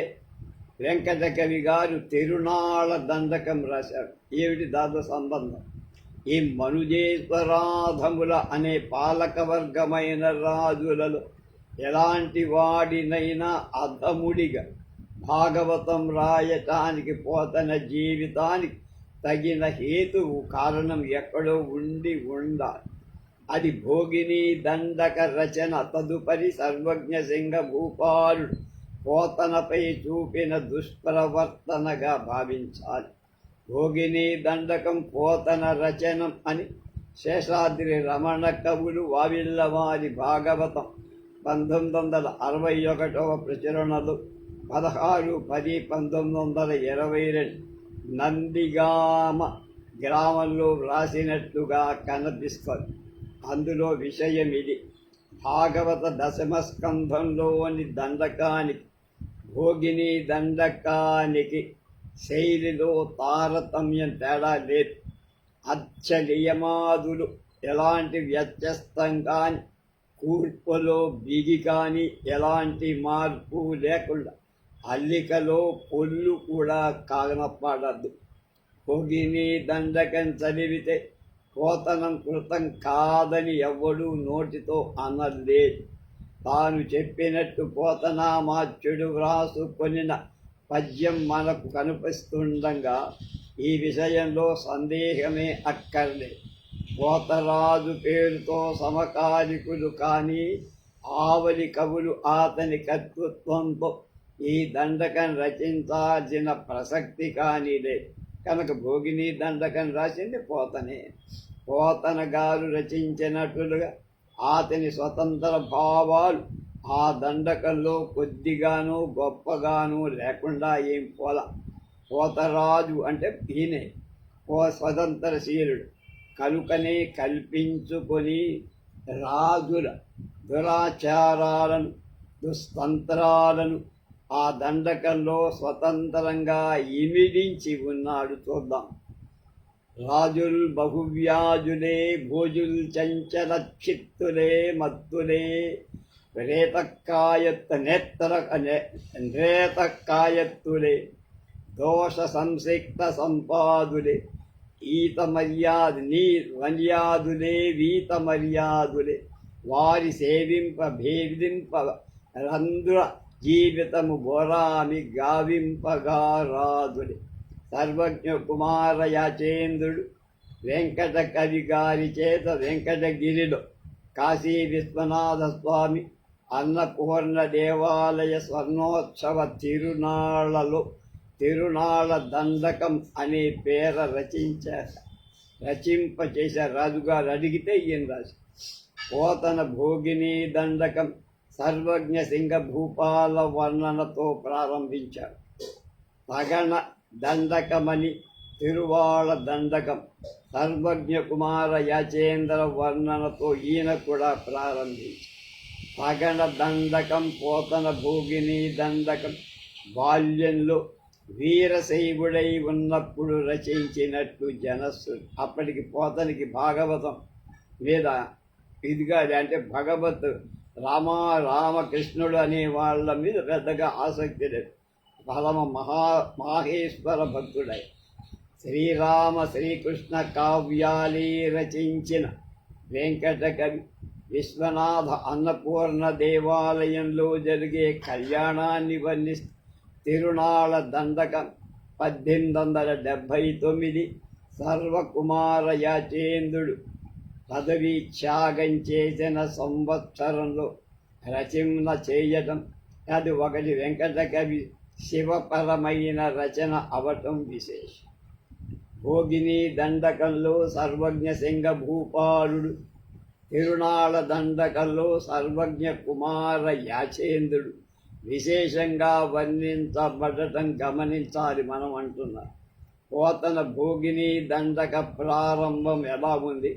వెంకట కవి గారు తిరునాళ్ళ దండకం రాశారు. ఏమిటి దాంతో సంబంధం? ఈ మనుజేశ్వరాధముల అనే పాలకవర్గమైన రాజులలో ఎలాంటి వాడినైనా అధముడిగా భాగవతం రాయటానికి పోతన జీవితానికి తగిన హేతువు కారణం ఎక్కడో ఉండాలి. అది భోగిని దండక రచన. తదుపరి సర్వజ్ఞ సింగ భూపాలుడు పోతనపై చూపిన దుష్ప్రవర్తనగా భావించాలి. భోగిని దండకం పోతన రచనం అని శేషాద్రి రమణ కవులు వావిల్లవారి భాగవతం 1961వ ప్రచురణలు 16/10/1922 నందిగామ గ్రామంలో వ్రాసినట్లుగా కనిపిస్తుంది. అందులో విషయం ఇది. భాగవత దశమస్కంధంలోని దండకానికి భోగిని దండకానికి శైలిలో తారతమ్యం తేడా లేదు. అచ్చనియమాదులు ఎలాంటి వ్యత్యస్తం కానీ, కూర్పులో బిగి కానీ ఎలాంటి మార్పు లేకుండా అల్లికలో పొల్లు కూడా కానపడదు. భోగిని దండకం చదివితే పోతనం కృతం కాదని ఎవ్వడూ నోటితో అనలేదు. తాను చెప్పినట్టు పోతనామాత్యుడు వ్రాసుకొనిన పద్యం మనకు కనిపిస్తుండగా ఈ విషయంలో సందేహమే అక్కర్లేదు. పోతరాజు పేరుతో సమకాలికులు కానీ ఆవలి కవులు అతని కర్తృత్వంతో ఈ దండకం రచించాల్సిన ప్రసక్తి కానిదే. కనుక భోగిని దండకం రాసింది పోతనే. పోతన గారు రచించినట్లుగా అతని స్వతంత్ర భావాలు ఆ దండకంలో కొద్దిగాను గొప్పగాను లేకుండా ఏం పోతరాజు అంటే ఈయనే స్వతంత్రశీలుడు కనుకనే కల్పించుకొని రాజుల దురాచారాలను దుస్తంత్రాలను ఆ దండకంలో స్వతంత్రంగా ఇమిడించి ఉన్నాడు. చూద్దాం. రాజుల్ బహువ్యాజులే భోజుల్ చంచల చిత్తులే మత్తులే నేతకాయత్తులే దోష సంసిక్త సంపాదులే ఈత మర్యాదులే వీత మర్యాదులే వారి సేవింప భేదింప రంధ్ర జీవితము బోరామి గావింపగా రాదులే. సర్వజ్ఞ కుమార యాచేంద్రుడు వెంకట కవి గారి చేత వెంకటగిరిలో కాశీ విశ్వనాథ స్వామి అన్నపూర్ణ దేవాలయ స్వర్ణోత్సవ తిరునాళ్ళ దండకం అనే పేర రచింపచేసే రాజుగారు అడిగితే ఈయన రాసి పోతన భోగిని దండకం సర్వజ్ఞ సింగ భూపాల వర్ణనతో ప్రారంభించారు. తగణ దండకమని తిరువాళ దండకం సర్వజ్ఞ కుమార యాచేంద్ర వర్ణనతో ఈయన కూడా ప్రారంభించారు. తగణ దండకం పోతన భోగిని దండకం బాల్యంలో వీరశైవుడై ఉన్నప్పుడు రచించినట్టు జనస్సుడు. అప్పటికి పోతనికి భాగవతం మీద ఇదిగా అంటే భగవత్ రామకృష్ణుడు అనే వాళ్ళ మీద పెద్దగా ఆసక్తి లేదు. పరమ మాహేశ్వర భక్తుడై శ్రీరామ శ్రీకృష్ణ కావ్యాలీ రచించిన వెంకటకవి విశ్వనాథ అన్నపూర్ణ దేవాలయంలో జరిగే కళ్యాణాన్ని వర్ణిస్తూ తిరునాళ్ళ దండకం 1879 సర్వకుమార యాచేంద్రుడు పదవీ త్యాగం చేసిన సంవత్సరంలో రచన చేయటం, అది ఒకటి వెంకటకవి శివపరమైన రచన అవటం విశేషం. భోగిని దండకంలో సర్వజ్ఞ సింగ భూపాలుడు, తిరునాళ్ళ దండకంలో సర్వజ్ఞ కుమార యాచేంద్రుడు విశేషంగా వర్ణించబడటం గమనించాలి. మనం అంటున్నాం పోతన భోగిని దండక ప్రారంభం ఎలా ఉంది,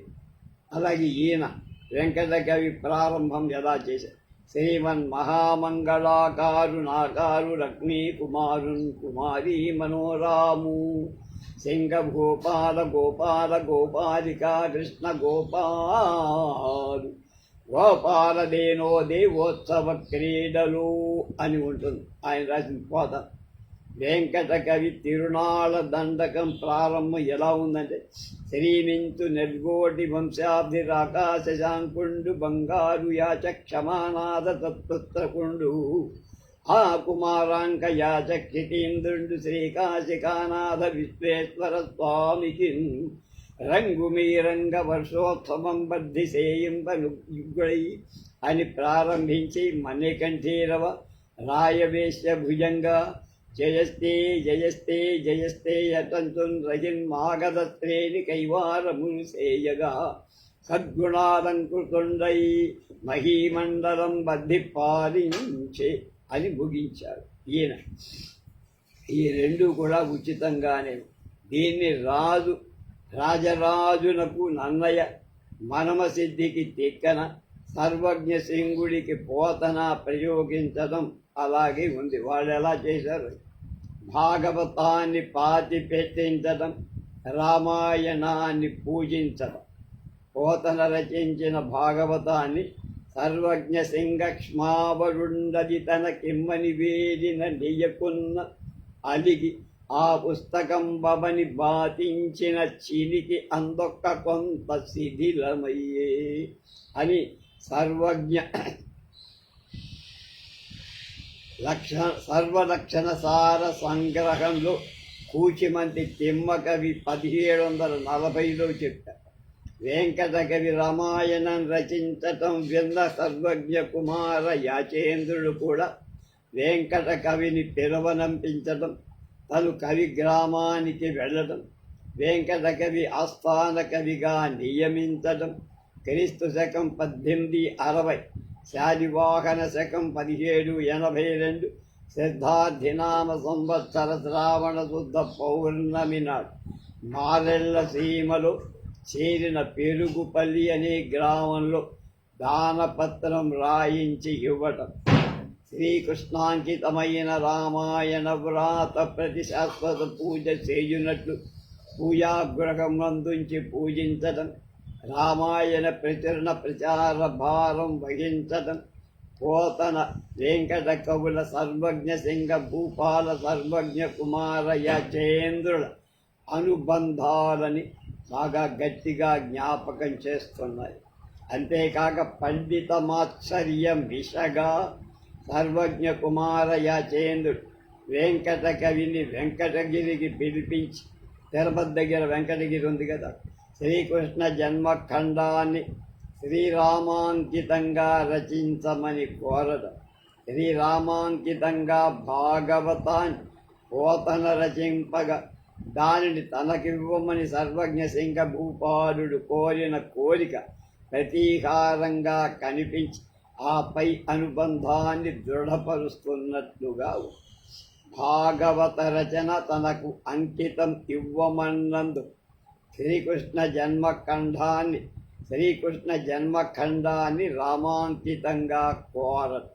అలాగే ఈయన వెంకటకవి ప్రారంభం ఎలా చేశారు. శ్రీమన్ మహామంగళాకారు నాకారు లక్ష్మీ కుమారీ మనోరాము సింగభూపాల గోపాల గోపాలికా కృష్ణ గోపాలు గోపాలదేనో దేవోత్సవ క్రీడలు అని ఉంటుంది ఆయన రాసిన పోతన. వెంకటకవి తిరునాళ్ళ దండకం ప్రారంభం ఎలా ఉందంటే శ్రీమింతు నెల్గోటి వంశాబ్ది రాకాశశాంకుండు బంగారు యాచ క్షమానాథ తత్పుత్రకుండు ఆ కుమారాంక యాచ క్షితీంద్రుండు శ్రీకాశికానాథ విశ్వేశ్వర స్వామికి రంగుమీరంగ వర్షోత్సవం బద్ధి సేయింపనుగుడై అని ప్రారంభించి మణికంఠీరవ రాయవేశ్య భుజంగా జయస్తే జయస్తే జయస్తే యతంతున్ రజిన్మాగధ శ్రేణి కైవారములు సేయగా సద్గుణాలంకృతుండై మహీమండలం బద్ధి పాలించే అని ముగించారు ఈయన. ఈ రెండు కూడా ఉచితంగానే. దీన్ని రాజరాజునకు నన్నయ మనమసిద్ధికి తిక్కన సర్వజ్ఞ సింగుడికి పోతన ప్రయోగించడం అలాగే ఉంది. వాళ్ళు ఎలా చేశారు, భాగవతాన్ని పాతి పెట్టించడం, రామాయణాన్ని పూజించడం. పోతన రచించిన భాగవతాన్ని సర్వజ్ఞ సింగక్ష్మావరుండది తన కిమ్మని వేదిన నెయ్యకున్న అలిగి ఆ పుస్తకం బబని బాతించిన చినికి అందొక్క కొంత శిథిలమయ్యే అని సర్వజ్ఞ సర్వలక్షణ సార సంగ్రహంలో కూచిమంతి తిమ్మకవి 1740లో చెప్పారు. వెంకటకవి రామాయణం రచించటం విన్న సర్వజ్ఞ కుమార యాచేంద్రుడు కూడా వెంకట కవిని పిలవనంపించటం, తను కవి గ్రామానికి వెళ్ళటం, వెంకట కవి ఆస్థాన కవిగా నియమించటం, క్రీస్తు శకం 1860, శాలివాహన శకం 1782, సిద్ధార్థినామ సంవత్సర శ్రావణ శుద్ధ పౌర్ణమి నాడు మారెళ్ళ సీమలో చేరిన పెరుగుపల్లి అనే గ్రామంలో దానపత్రం రాయించి ఇవ్వటం, శ్రీకృష్ణాంకితమైన రామాయణ వ్రాత ప్రతి శాశ్వత పూజ చేయునట్లు పూజాగృహం నందుంచి పూజించటం, రామాయణ ప్రచురణ ప్రచార భారం వహించటం, పోతన వెంకట కవుల సర్వజ్ఞ సింగ భూపాల సర్వజ్ఞ కుమార యాచేంద్రుల అనుబంధాలని బాగా గట్టిగా జ్ఞాపకం చేస్తున్నాయి. అంతేకాక పండిత మాత్సర్యం విషగా సర్వజ్ఞ కుమార యాచేంద్రుడు వెంకట కవిని వెంకటగిరికి పిలిపించి, తిరుపతి దగ్గర వెంకటగిరి ఉంది కదా, శ్రీకృష్ణ జన్మఖండాన్ని శ్రీరామాంకితంగా రచించమని కోరడం, శ్రీరామాంకితంగా భాగవతాన్ని పోతన రచింపగా దానిని తనకివ్వమని సర్వజ్ఞ సింగ భూపాలుడు కోరిన కోరిక ప్రతీకారంగా కనిపించి ఆపై అనుబంధాన్ని దృఢపరుస్తున్నట్లుగా భాగవత రచన తనకు అంకితం ఇవ్వమన్నందు శ్రీకృష్ణ జన్మఖండాన్ని రామాంకితంగా కోరదు.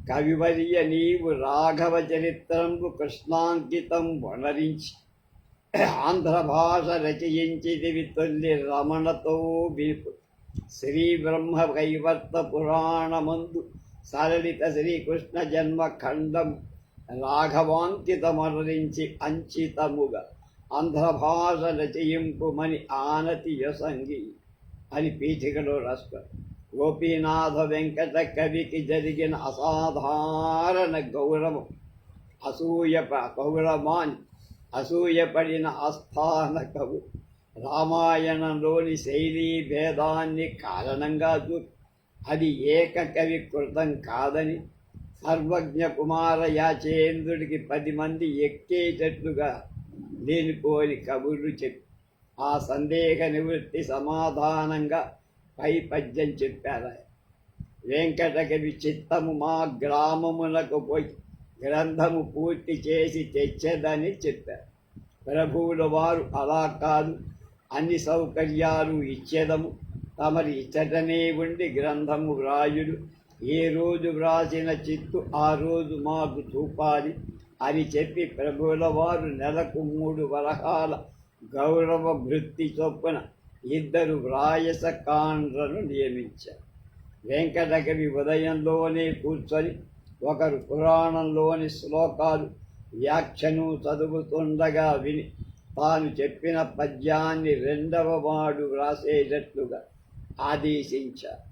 కవివర్య నీవు రాఘవ చరిత్రంబు కృష్ణాంకితం వనరించి ఆంధ్ర భాష రచయించిదివి తొల్లి రమణతో వినుపు. శ్రీ బ్రహ్మ కైవర్త పురాణమందు సరళిత శ్రీకృష్ణ జన్మఖండం రాఘవాంకితమరించి అంచితముగా ఆంధ్ర భాష రచయింపుమని ఆనతి యసంగి అని పీఠికలో రాస్తారు. గోపీనాథ వెంకట కవికి జరిగిన అసాధారణ గౌరవం అసూయపడిన ఆస్థాన కవు రామాయణంలోని శైలీ భేదాన్ని కారణంగా చూపి అది ఏకకవి కృతం కాదని సర్వజ్ఞ కుమార యాచేంద్రుడికి 10 మంది ఎక్కేటట్లుగా లేనిపోని కబుర్లు చెప్పి ఆ సందేహ నివృత్తి సమాధానంగా పై పద్యం చెప్పారు. వెంకటకవి చిత్తము మా గ్రామమునకు పోయి గ్రంథము పూర్తి చేసి తెచ్చేదని చెప్పారు. ప్రభువుల వారు అలా కాదు, అన్ని సౌకర్యాలు ఇచ్చేదము, తమరి ఇచ్చటనే ఉండి గ్రంథము వ్రాయుడు, ఏ రోజు వ్రాసిన చిత్తు ఆ రోజు మాకు చూపాలి అని చెప్పి ప్రభువుల వారు నెలకు 3 వరహాల గౌరవ భృత్తి చొప్పున 2 వ్రాయస కాండ్రను నియమించారు. వెంకటకవి ఉదయంలోనే కూర్చొని ఒకరు పురాణంలోని శ్లోకాలు వ్యాఖ్యను చదువుతుండగా విని తాను చెప్పిన పద్యాన్ని 2వ వాడు వ్రాసేటట్లుగా ఆదేశించారు.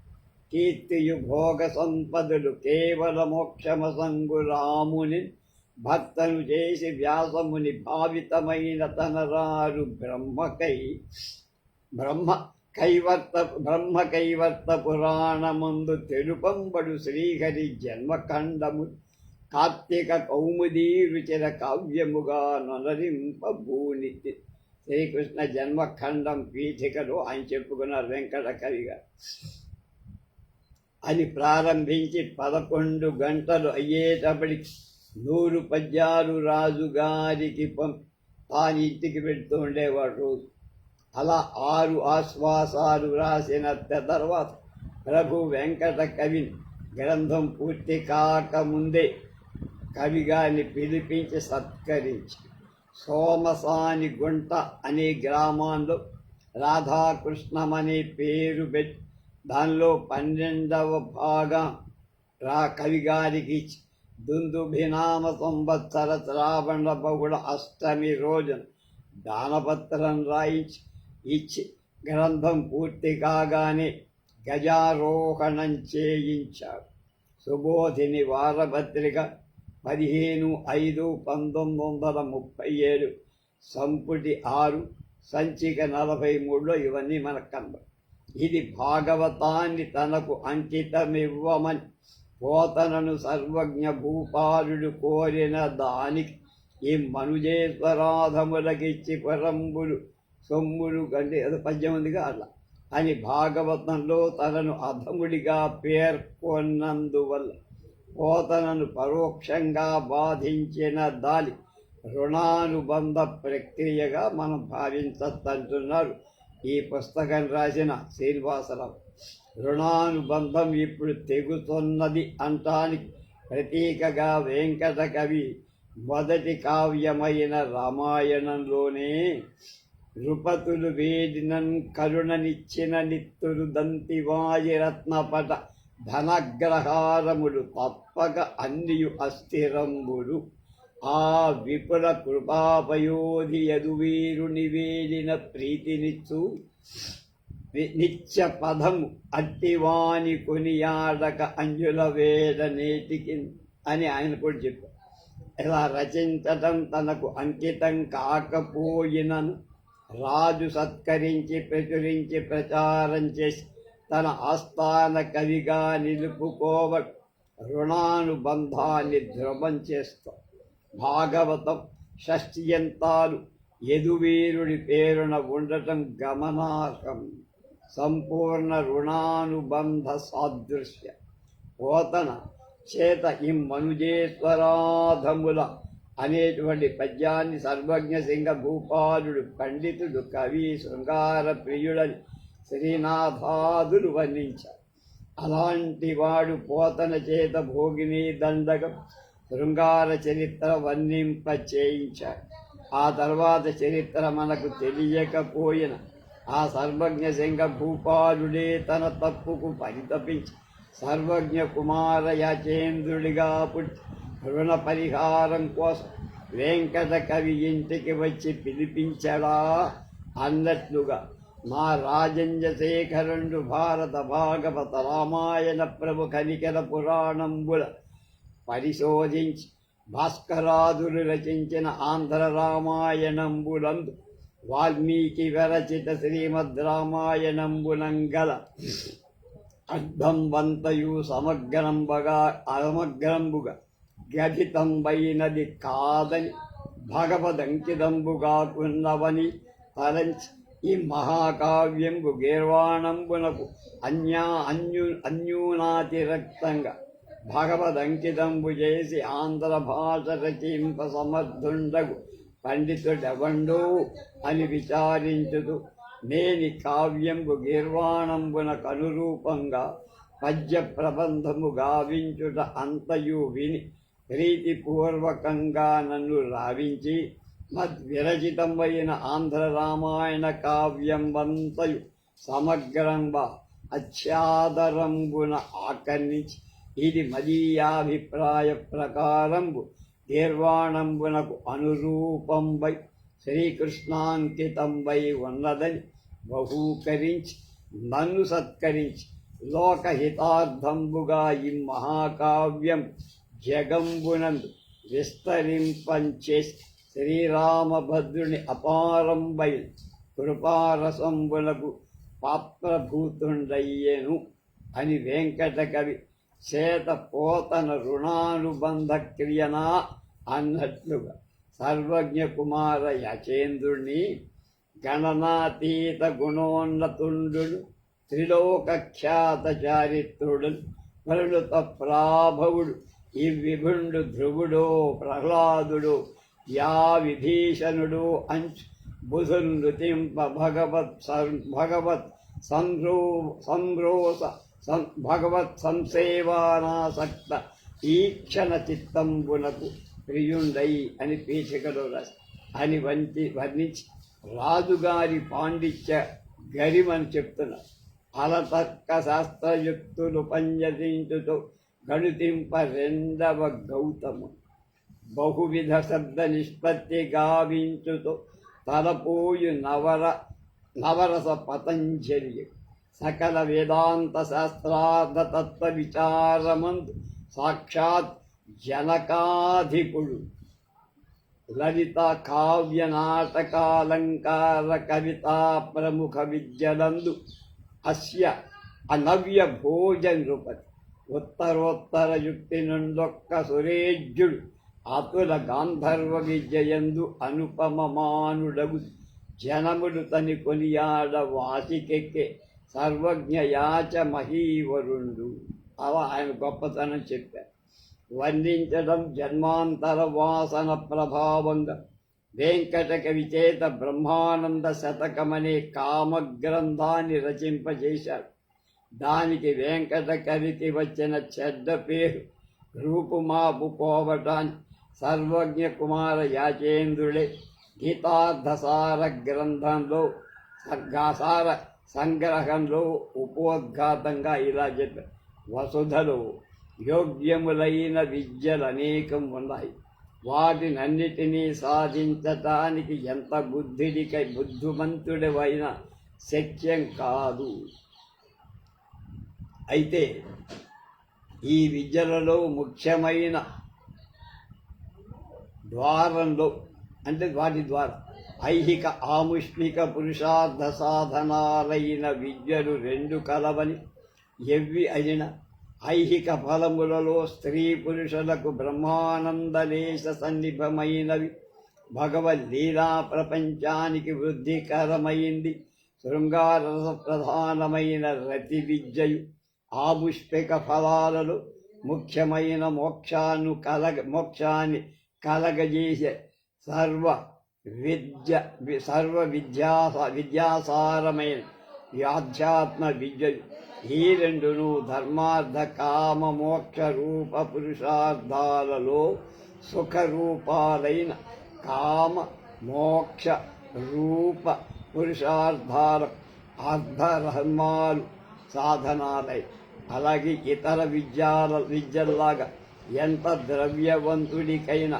కీర్తియు భోగ సంపదలు కేవల మోక్షమసంగు రాముని భక్తను చేసి వ్యాసముని భావితమైన తనరారు బ్రహ్మ కైవర్త పురాణమందు తెలుపంబడు శ్రీహరి జన్మఖండము కార్తీక కౌముదీ రుచిర కావ్యముగా నొనరింపబూనితి. శ్రీకృష్ణ జన్మఖండం పీఠికలో ఆయన చెప్పుకున్నారు వెంకట కవిగా. అని ప్రారంభించి 11 గంటలు అయ్యేటప్పటికి 100 పద్యాలు రాజుగారికి తాను ఇంటికి పెడుతూ ఉండేవాడు రోజు. అలా 6 ఆశ్వాసాలు రాసిన తర్వాత ప్రభు వెంకట కవిని గ్రంథం పూర్తి కాకముందే కవిగారిని పిలిపించి సత్కరించి సోమసాని గుంట అనే గ్రామంలో రాధాకృష్ణమనే పేరు పెట్టి దానిలో 12వ భాగం కవిగారికి దుందుభినామ సంవత్సర శ్రావణ బహుళ అష్టమి రోజున దానపత్రం ఇచ్చి గ్రంథం పూర్తి కాగానే గజారోహణం చేయించారు. సుబోధిని వారపత్రిక 15/5/1937 సంపుటి 6 సంచిక 43లో ఇవన్నీ మనకు కనబడు. ఇది భాగవతాన్ని తనకు అంకితమివ్వమని పోతనను సర్వజ్ఞ భూపాలుడు కోరిన దానికి ఈ మనుజేశ్వరాధములకిచ్చి పరంబులు సొమ్ములు కంటే అది 18 అట్లా అని భాగవతంలో తనను అధముడిగా పేర్కొన్నందువల్ల పోతనను పరోక్షంగా బాధించిన దాని రుణానుబంధ ప్రక్రియగా మనం భావించద్దంటున్నారు ఈ పుస్తకం రాసిన శ్రీనివాసరావు. రుణానుబంధం ఇప్పుడు తెగుతున్నది అంటానికి ప్రతీకగా వెంకట కవి మొదటి కావ్యమైన రామాయణంలోనే నృపతులు వేడినన్ కరుణనిచ్చిన నిత్తులు దంతివాయిరత్నపట ధనగ్రహారములు తప్పక అన్నియు అస్థిరంబులు ఆ విపుల కృపాపయోధి యదువీరుని వేలిన ప్రీతినిచ్చు నిత్య పదము అట్టివాని కొనియాడక అంజుల వేద నేటికి అని ఆయన కూడా చెప్పారు. ఇలా రచించటం తనకు అంకితం కాకపోయినను రాజు సత్కరించి ప్రచురించి ప్రచారం చేసి తన ఆస్థాన కవిగా నిలుపుకోవ రుణానుబంధాన్ని ధృవం చేస్తాం. భాగవతం షష్ఠియంతాలు యదువీరుడి పేరున ఉండటం గమనార్హం. సంపూర్ణ రుణానుబంధ సాదృశ్య పోతన చేత ఈ మనుజేశ్వరాధముల అనేటువంటి పద్యాన్ని సర్వజ్ఞ సింగ భూపాలుడు పండితుడు కవి శృంగార ప్రియుడని శ్రీనాథాదులు వర్ణించారు. అలాంటి వాడు పోతన చేత భోగిని దండకం శృంగార చరిత్ర వర్ణింప చేయించాడు. ఆ తర్వాత చరిత్ర మనకు తెలియకపోయిన ఆ సర్వజ్ఞ సింగ భూపాలుడే తన తప్పుకు పరితపించి సర్వజ్ఞ కుమార యాచేంద్రుడిగా పుట్టి రుణ పరిహారం కోసం వెంకట కవి ఇంటికి వచ్చి పిలిపించడా అన్నట్లుగా మా రాజంజశేఖరుడు భారత భాగవత రామాయణ ప్రముఖ నిఖిల పురాణంబుల పరిశోధించి భాస్కరాదులు రచించిన ఆంధ్ర రామాయణంబులందు వాల్మీకి విరచిత శ్రీమద్ రామాయణంబునంగల అర్థం వంతయు సమగ్రంబుగా గఠితంబైనది కాదని భగవదంకితంబుగాకున్నవని తలంచి ఈ మహాకావ్యంబు గీర్వాణంబునకు అన్యూనాతిరక్తంగా భగవదంకితంబు చేసి ఆంధ్ర భాష రచింప సమర్థుండగు పండితుడెవండో అని విచారించుతూ నేని కావ్యంబు గీర్వాణంబునకు అనురూపంగా పద్య ప్రబంధము గావించుట అంతయు విని ప్రీతిపూర్వకంగా నన్ను రావించి మద్విరచితమైన ఆంధ్ర రామాయణ కావ్యం వంతయు సమగ్రంగా అత్యాదరంబున ఆకర్ణించి ఇది మదీయాభిప్రాయ ప్రకారంబు గీర్వాణంబునకు అనురూపంబై శ్రీకృష్ణాంకితంబై ఉన్నదని బహూకరించి నన్ను సత్కరించి లోకహితార్థంబుగా ఈ మహాకావ్యం జగంబునందు విస్తరింపంచేసి శ్రీరామభద్రుని అపారంబై కృపారసంబులకు పాత్రభూతుండయ్యెను అని వెంకట కవి చేత పోతన రుణానుబంధ క్రియనా అన్నట్లుగా సర్వజ్ఞ కుమార యచేంద్రుని గణనాతీత గుణోన్నతుండు త్రిలోకఖ్యాత చారిత్రుడు పరిణుత ప్రాభవుడు ఈ విభుండు ధ్రువుడో ప్రహ్లాదుడు యా విభీషణుడు అంచు బుధున్ నృతింప భగవత్ సంసేవానాసక్త ఈక్షణ చిత్తంబునకు ప్రియుండై అని పీఠికలో రాసి అని వర్ణించి రాజుగారి పాండిత్య గరిమని చెప్తున్నారు. అలతర్క శాస్త్రయుక్తులు పంజరించుతో గణుతింప రెండవ గౌతము బహువిధ శబ్ద నిష్పత్తి గావించుతో తలపోయు నవరస పతంజలి సకల వేదాంత శాస్త్రార్థ తత్వ విచారమందు సాక్షాత్ జనకాధిపుడు లలిత కావ్య నాటకాలంకార కవితా ప్రముఖ విద్యలందు అస్య అనవ్య భోజ నృపతి ఉత్తరోత్తర యుక్తి నుండొక్క సురేజ్యుడు అతుల గాంధర్వ విద్యయందు అనుపమమానుడగు జనముడు తని కొనియాడ వాసికెక్కే సర్వజ్ఞయాచ మహీవరుండు. అలా ఆయన గొప్పతనం చెప్పారు. వర్ణించడం జన్మాంతర వాసన ప్రభావంగా వెంకటకవి చేత బ్రహ్మానంద శతకమనే కామగ్రంథాన్ని రచింపజేశాడు. దానికి వెంకటకవికి వచ్చిన చెడ్డ పేరు రూపుమాపుకోవటాన్ని సర్వజ్ఞ కుమార యాచేంద్రుడే గీతార్థసార గ్రంథంలో సార సంగ్రహంలో ఉపోద్ఘాతంగా ఇలా చెప్పారు. వసుధలో యోగ్యములైన విద్యలు అనేకం ఉన్నాయి. వాటినన్నిటినీ సాధించటానికి ఎంత బుద్ధిమంతుడివైనా శక్యం కాదు. అయితే ఈ విద్యలలో ముఖ్యమైన ద్వారంలో అంటే వాటి ద్వారా ఐహిక ఆముష్మిక పురుషార్థ సాధనాలైన విద్యలు రెండు కలవని ఎవ్వి అయిన ఐహిక ఫలములలో స్త్రీ పురుషులకు బ్రహ్మానందలేశ సన్నిభమైనవి. భగవద్లీలా ప్రపంచానికి వృద్ధికరమైంది. శృంగారరస ప్రధానమైన రతి విద్యయు ఆముష్మిక ఫలాలలో ముఖ్యమైన మోక్షాన్ని కలగజేసే విద్యాసారమైన ఆధ్యాత్మ విద్యలు ఈ రెండును ధర్మార్థ కామ మోక్ష రూప పురుషార్థాలలో సుఖరూపాలైన కామ మోక్ష రూప పురుషార్థాల అర్ధధర్మాలు సాధనాలై. అలాగే ఇతర విద్యల్లాగా ఎంత ద్రవ్యవంతుడికైనా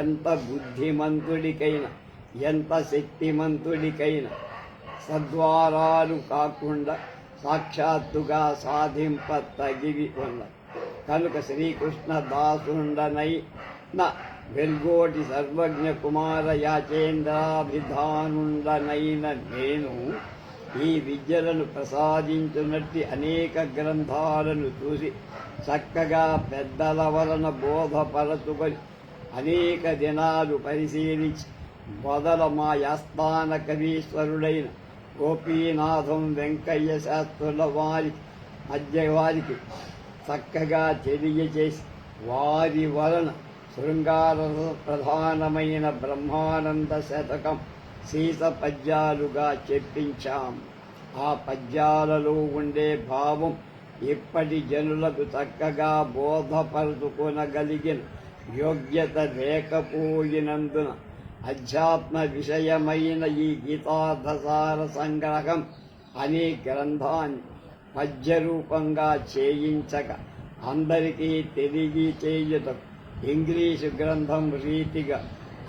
ఎంత బుద్ధిమంతుడికైనా ఎంత శక్తిమంతుడికైనా సద్వారాలు కాకుండా సాక్షాత్తుగా సాధింపతగివి ఉన్నాయి. కనుక శ్రీకృష్ణ దాసుండనైన వెల్గోటి సర్వజ్ఞ కుమార యాచేంద్రాభిధానుండనైన నేను ఈ విద్యలను ప్రసాదించున్నట్టి అనేక గ్రంథాలను చూసి చక్కగా పెద్దల వలన బోధపరచుకొని అనేక దినాలు పరిశీలించి మొదల మా యాస్థాన కవీశ్వరుడైన గోపీనాథం వెంకయ్య శాస్త్రుల వారికి చక్కగా తెలియజేసి వారి వలన శృంగార ప్రధానమైన బ్రహ్మానంద శతకం సీత పద్యాలుగా చెప్పించాం. ఆ పద్యాలలో ఉండే భావం ఇప్పటి జనులకు చక్కగా బోధపరుచుకొనగలిగిన యోగ్యత లేకపోయినందున అధ్యాత్మ విషయమైన ఈ గీతార్థసార సంగ్రహం అనే గ్రంథాన్ని పద్యరూపంగా చేయించక అందరికీ తెలియచేయుటకు ఇంగ్లీషు గ్రంథం రీతిగా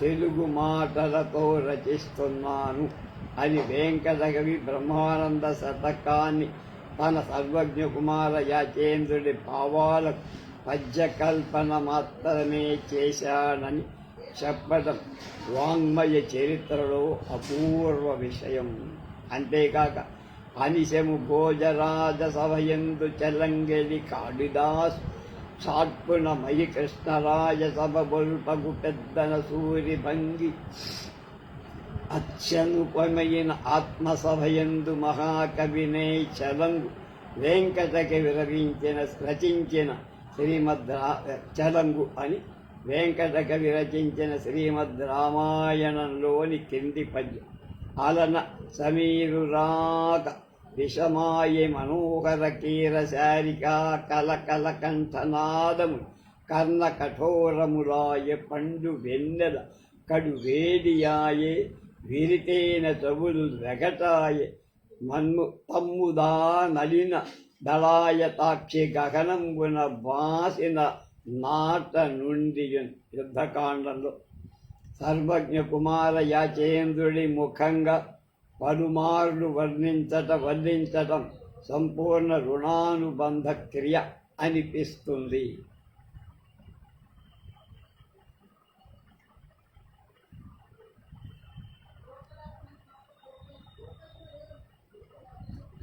తెలుగు మాటలతో రచిస్తున్నాను అని వెంకటకవి బ్రహ్మానంద శతకాన్ని తన సర్వజ్ఞ కుమార యాచేంద్రుడి భావాలకు పద్యకల్పన మాత్రమే చేశానని చెప్పడం వాంగ్మయ చరిత్రలో అపూర్వ విషయం. అంతేకాక అనిశము భోజరాజ సభయందు చెలంగెలి కాళిదాసు సాత్పున మయి కృష్ణరాజ సభ బొల్పగు పెద్దన సూరి భంగి అత్యనుపమైన ఆత్మసభయందు మహాకవినే చలంగు వెంకటకవి రచించిన చలంగు అని వెంకటకవి రచించిన శ్రీమద్ రామాయణంలోని కింది పద్యం. అలన సమీరు రాక విషమాయే మనోహర కీరశారికా కలకల కంఠనాదము కర్ణ కఠోరములాయ పండు వెన్నెల కడు వేడియాయే విరితేన చెవులు వెగటాయే తమ్ముదా నలిన దళాయతాక్షి గగనంబున బాసిన నాట నుండి యుద్ధకాండంలో సర్వజ్ఞ కుమార యాచేంద్రుడి ముఖంగా పలుమార్లు వర్ణించటం సంపూర్ణ రుణానుబంధ క్రియ అనిపిస్తుంది.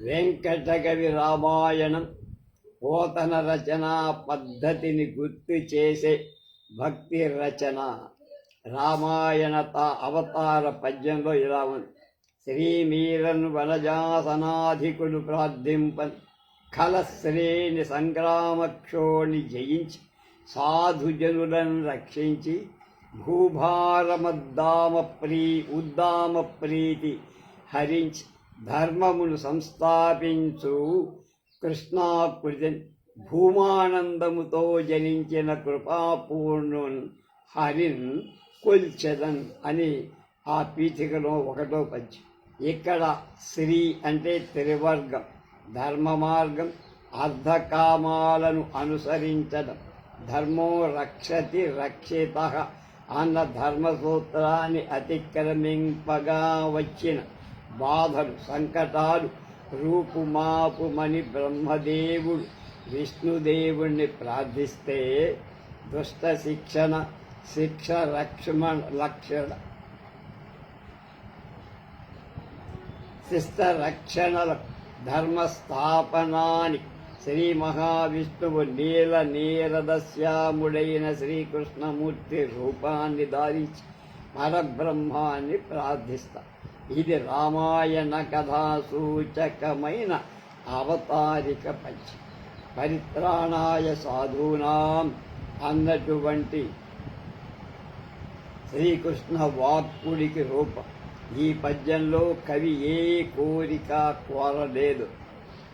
వెంకటకవి రామాయణం పోతన రచనా పద్ధతిని గుర్తు చేసే భక్తి రచన. రామాయణ అవతార పద్యంలో ఇలా ఉంది. శ్రీమీరను వనజాసనాధికులు ప్రార్థింపన్ ఖలశ్రేణి సంగ్రామక్షోణి జయించి సాధుజనులను రక్షించి ఉద్దామ ప్రీతి హరించి ధర్మమును సంస్థాపించు కృష్ణాకృతిని భూమానందముతో జనించిన కృపాపూర్ణున్ హరిన్ కొల్చెదన్ అని ఆ పీఠికలో ఒకటో పద్యం. ఇక్కడ శ్రీ అంటే త్రివర్గం, ధర్మ మార్గం, అర్ధకామాలను అనుసరించడం, ధర్మో రక్షతి రక్షిత అన్న ధర్మసూత్రాన్ని అతిక్రమింపగా వచ్చిన బాధలు సంకటాలు రూపుమాపుమని బ్రహ్మదేవుడు విష్ణుదేవుణ్ణి ప్రార్థిస్తే దుష్ట శిక్షణ శిష్ట రక్షణల ధర్మస్థాపనాని శ్రీ మహావిష్ణువు నీరదశ్యాముడైన శ్రీకృష్ణమూర్తి రూపాన్ని ధారించి పరబ్రహ్మాన్ని ప్రార్థిస్తా. ఇది రామాయణ కథా సూచకమైన అవతారిక పద్యం. పరిత్రాణాయ సాధూనాం అన్నటువంటి శ్రీకృష్ణ వాక్కుడికి రూపం. ఈ పద్యంలో కవి ఏ కోరిక కోరలేదు.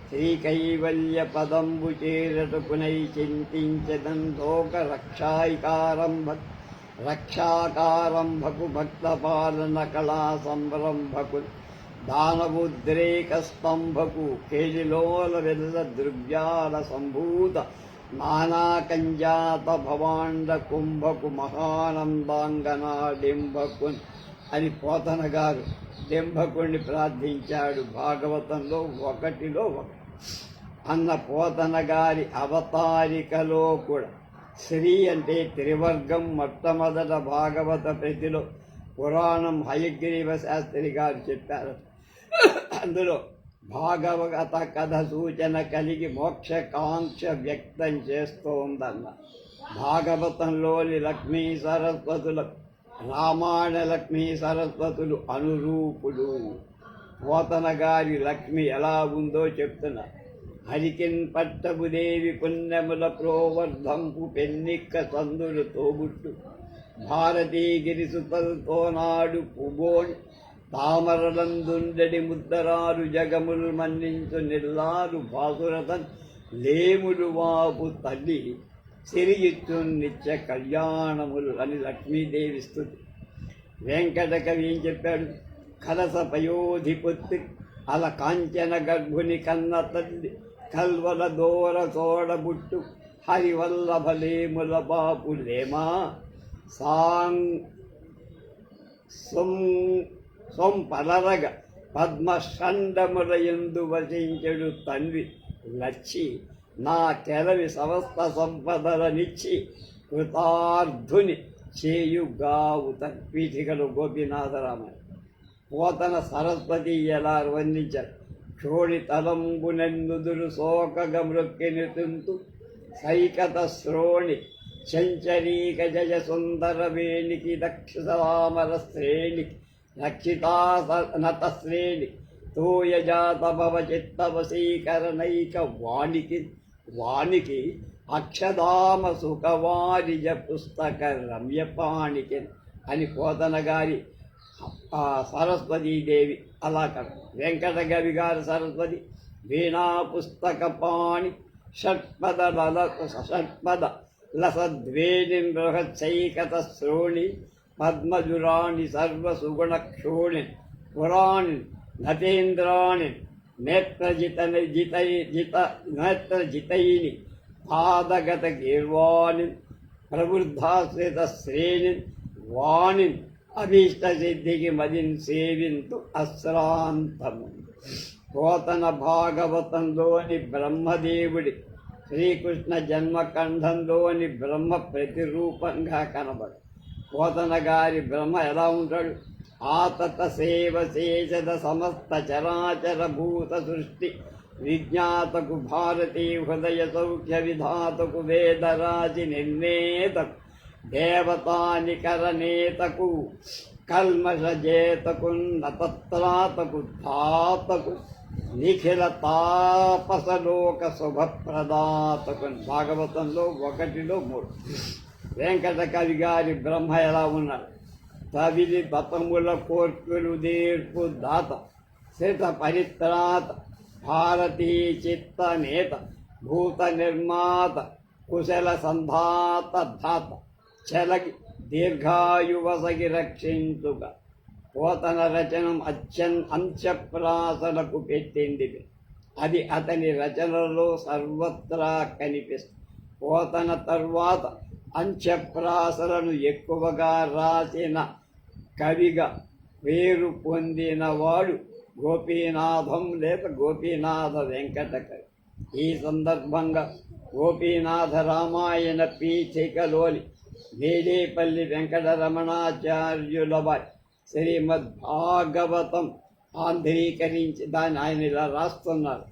శ్రీకైవల్య పదంబు చేరటకునై చింతించదన్ లోక రక్షాకారంభకు భక్త పాలన కళా సంరంభకు దానవుద్రేక స్తంభకు కేళిలోల వెల్ల దృగ్జాల సంభూత నానాకంజాత భవాండ కుంభకు మహానందాంగనా డింభకున్ అని పోతన గారు డింభకుణ్ణి ప్రార్థించాడు భాగవతంలో ఒకటిలో ఒకటి. అన్న పోతన గారి అవతారికలో కూడా శ్రీ అంటే త్రివర్గం మొట్టమొదట భాగవత ప్రతిలో పురాణం హయగ్రీవ శాస్త్రి గారు చెప్పారు. అందులో భాగవత కథ సూచన కలిగి మోక్షకాంక్ష వ్యక్తం చేస్తోందన్న. భాగవతంలోని లక్ష్మీ సరస్వతుల రామాయణ లక్ష్మీ సరస్వతులు అనురూపులు. పోతన గారి లక్ష్మి ఎలా ఉందో చెప్తున్నా. హరికిన్ పట్టబుదేవి పుణ్యముల ప్రోవర్ధంపు పెన్నిక్క సందులు తోబుట్టు భారతీ గిరిసుతల్తో నాడు పుబోన్ తామరలందుండడి ముద్దరాలు జగములు మన్నించు నిల్లారు భాసురతన్ లేములు వాపు తల్లి సిరియిచ్చు నిత్య కళ్యాణములు అని లక్ష్మీదేవి స్తుతి. వెంకటకవి ఏం చెప్పాడు? కలస పయోధిపుత్రి అల కాంచన గర్భుని కన్న తల్లి కల్వల దోర తోడబుట్టు హరివల్లభలేముల బాపులేమా సొంపలరగ పద్మషండములయందు వసించెడు తండ్రి లచ్చి నా కెలవి సమస్త సంపదలనిచ్చి కృతార్థుని చేయుగావు పీఠికలు గోపీనాథరామయ్య. పోతన సరస్వతి ఎలా వర్ణించారు? క్షోణి తలంబునెన్నుదురు శోకగ మృక్కిని తుంతు సైకత శ్రోణి చంచరీక జయ సుందర వేణికి దక్షితామర శ్రేణికి రక్షితానత శ్రేణి తోయజాత భవ చిత్తవశీకరణైక వాణికి అక్షదామ సుఖవారిజ పుస్తక రమ్యపాణికి అని పోతన గారి సరస్వతీదేవి అలా కడ. వెంకటకవి గారి సరస్వతి వీణా పుస్తక పాణి షట్పద లసద్వేణి బృహచ్చైకత శ్రోణి పద్మజురాణి సర్వసుగుణక్షోణి పురాణి నతేంద్రాణి నేత్రజితైని పాదగత గీర్వాణి ప్రవృద్ధాశ్రిత శ్రేణి వాణి అభీష్ట సిద్ధికి మదిన్ సేవింతు అశ్రాంతము. పోతన భాగవతంలోని బ్రహ్మదేవుడి శ్రీకృష్ణ జన్మకంఠంలోని బ్రహ్మ ప్రతిరూపంగా కనబడు. పోతన గారి బ్రహ్మ ఎలా ఉంటాడు? ఆతత సేవ శేషద సమస్త చరాచర భూత సృష్టి విజ్ఞాతకు భారతీ హృదయ సౌఖ్య విధాతకు వేదరాజి నిర్ణేతకు దేవతానికరనేతకు కల్మషజేతకు నతత్రాతకు ధాతకు నిఖిల తాపసలోక శుభప్రదాతకు. భాగవతంలో 1-3. వెంకట కవి గారి బ్రహ్మ ఎలా ఉన్నాడు? తవిలి బతముల కోర్కులు దీర్పు దాత శ్రిత పరిత్రాత భారతీ చిత్త నేత భూత నిర్మాత కుశల సంధాత ధాత చెలగి దీర్ఘాయువసగి రక్షించుగా పోతన రచనం అంత్యప్రాసలకు పెట్టింది. అది అతని రచనలో సర్వత్రా కనిపిస్తుంది. పోతన తర్వాత అంత్యప్రాసలను ఎక్కువగా రాసిన కవిగా పేరు పొందినవాడు గోపీనాథం లేక గోపీనాథ వెంకట కవి. ఈ సందర్భంగా గోపీనాథ రామాయణ పీఠికలోని వేడేపల్లి వెంకటరమణాచార్యుల వారి శ్రీమద్భాగవతం ఆంధ్రీకరించి దాన్ని ఆయన ఇలా రాస్తున్నారు.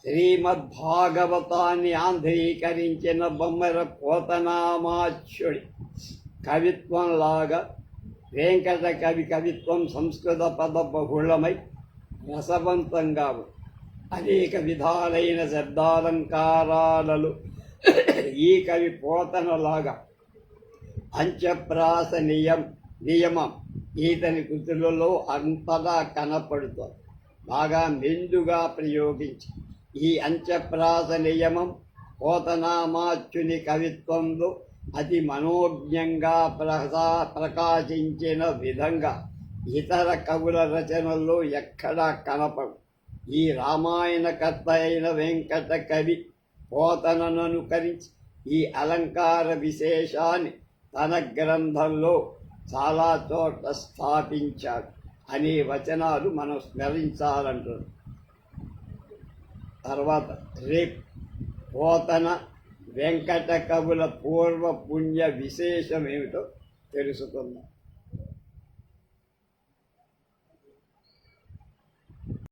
శ్రీమద్భాగవతాన్ని ఆంధ్రీకరించిన బొమ్మర పోతనామాచ్యుడి కవిత్వంలాగా వెంకట కవి కవిత్వం సంస్కృత పద బహుళమై రసవంతంగా అనేక విధాలైన శబ్దాలంకారాలలో ఈ కవి పోతనలాగా అంత్యప్రాస నియమం ఈతని కృతులలో అంతగా కనపడుతుంది. బాగా మెండుగా ప్రయోగించి ఈ అంత్యప్రాస నియమం పోతనామాచ్యుని కవిత్వంలో అతి మనోజ్ఞంగా ప్రకాశించిన విధంగా ఇతర కవుల రచనల్లో ఎక్కడా కనపడు. ఈ రామాయణకర్త అయిన వెంకట కవి పోతనను అనుకరించి ఈ అలంకార విశేషాన్ని తన గ్రంథంలో చాలా చోట్ల స్థాపించాడు అనే వచనాలు మనం స్మరించాలంటున్నాం. తర్వాత రేపు పోతన వెంకట కవుల పూర్వ పుణ్య విశేషం ఏమిటో తెలుసుకుందాం.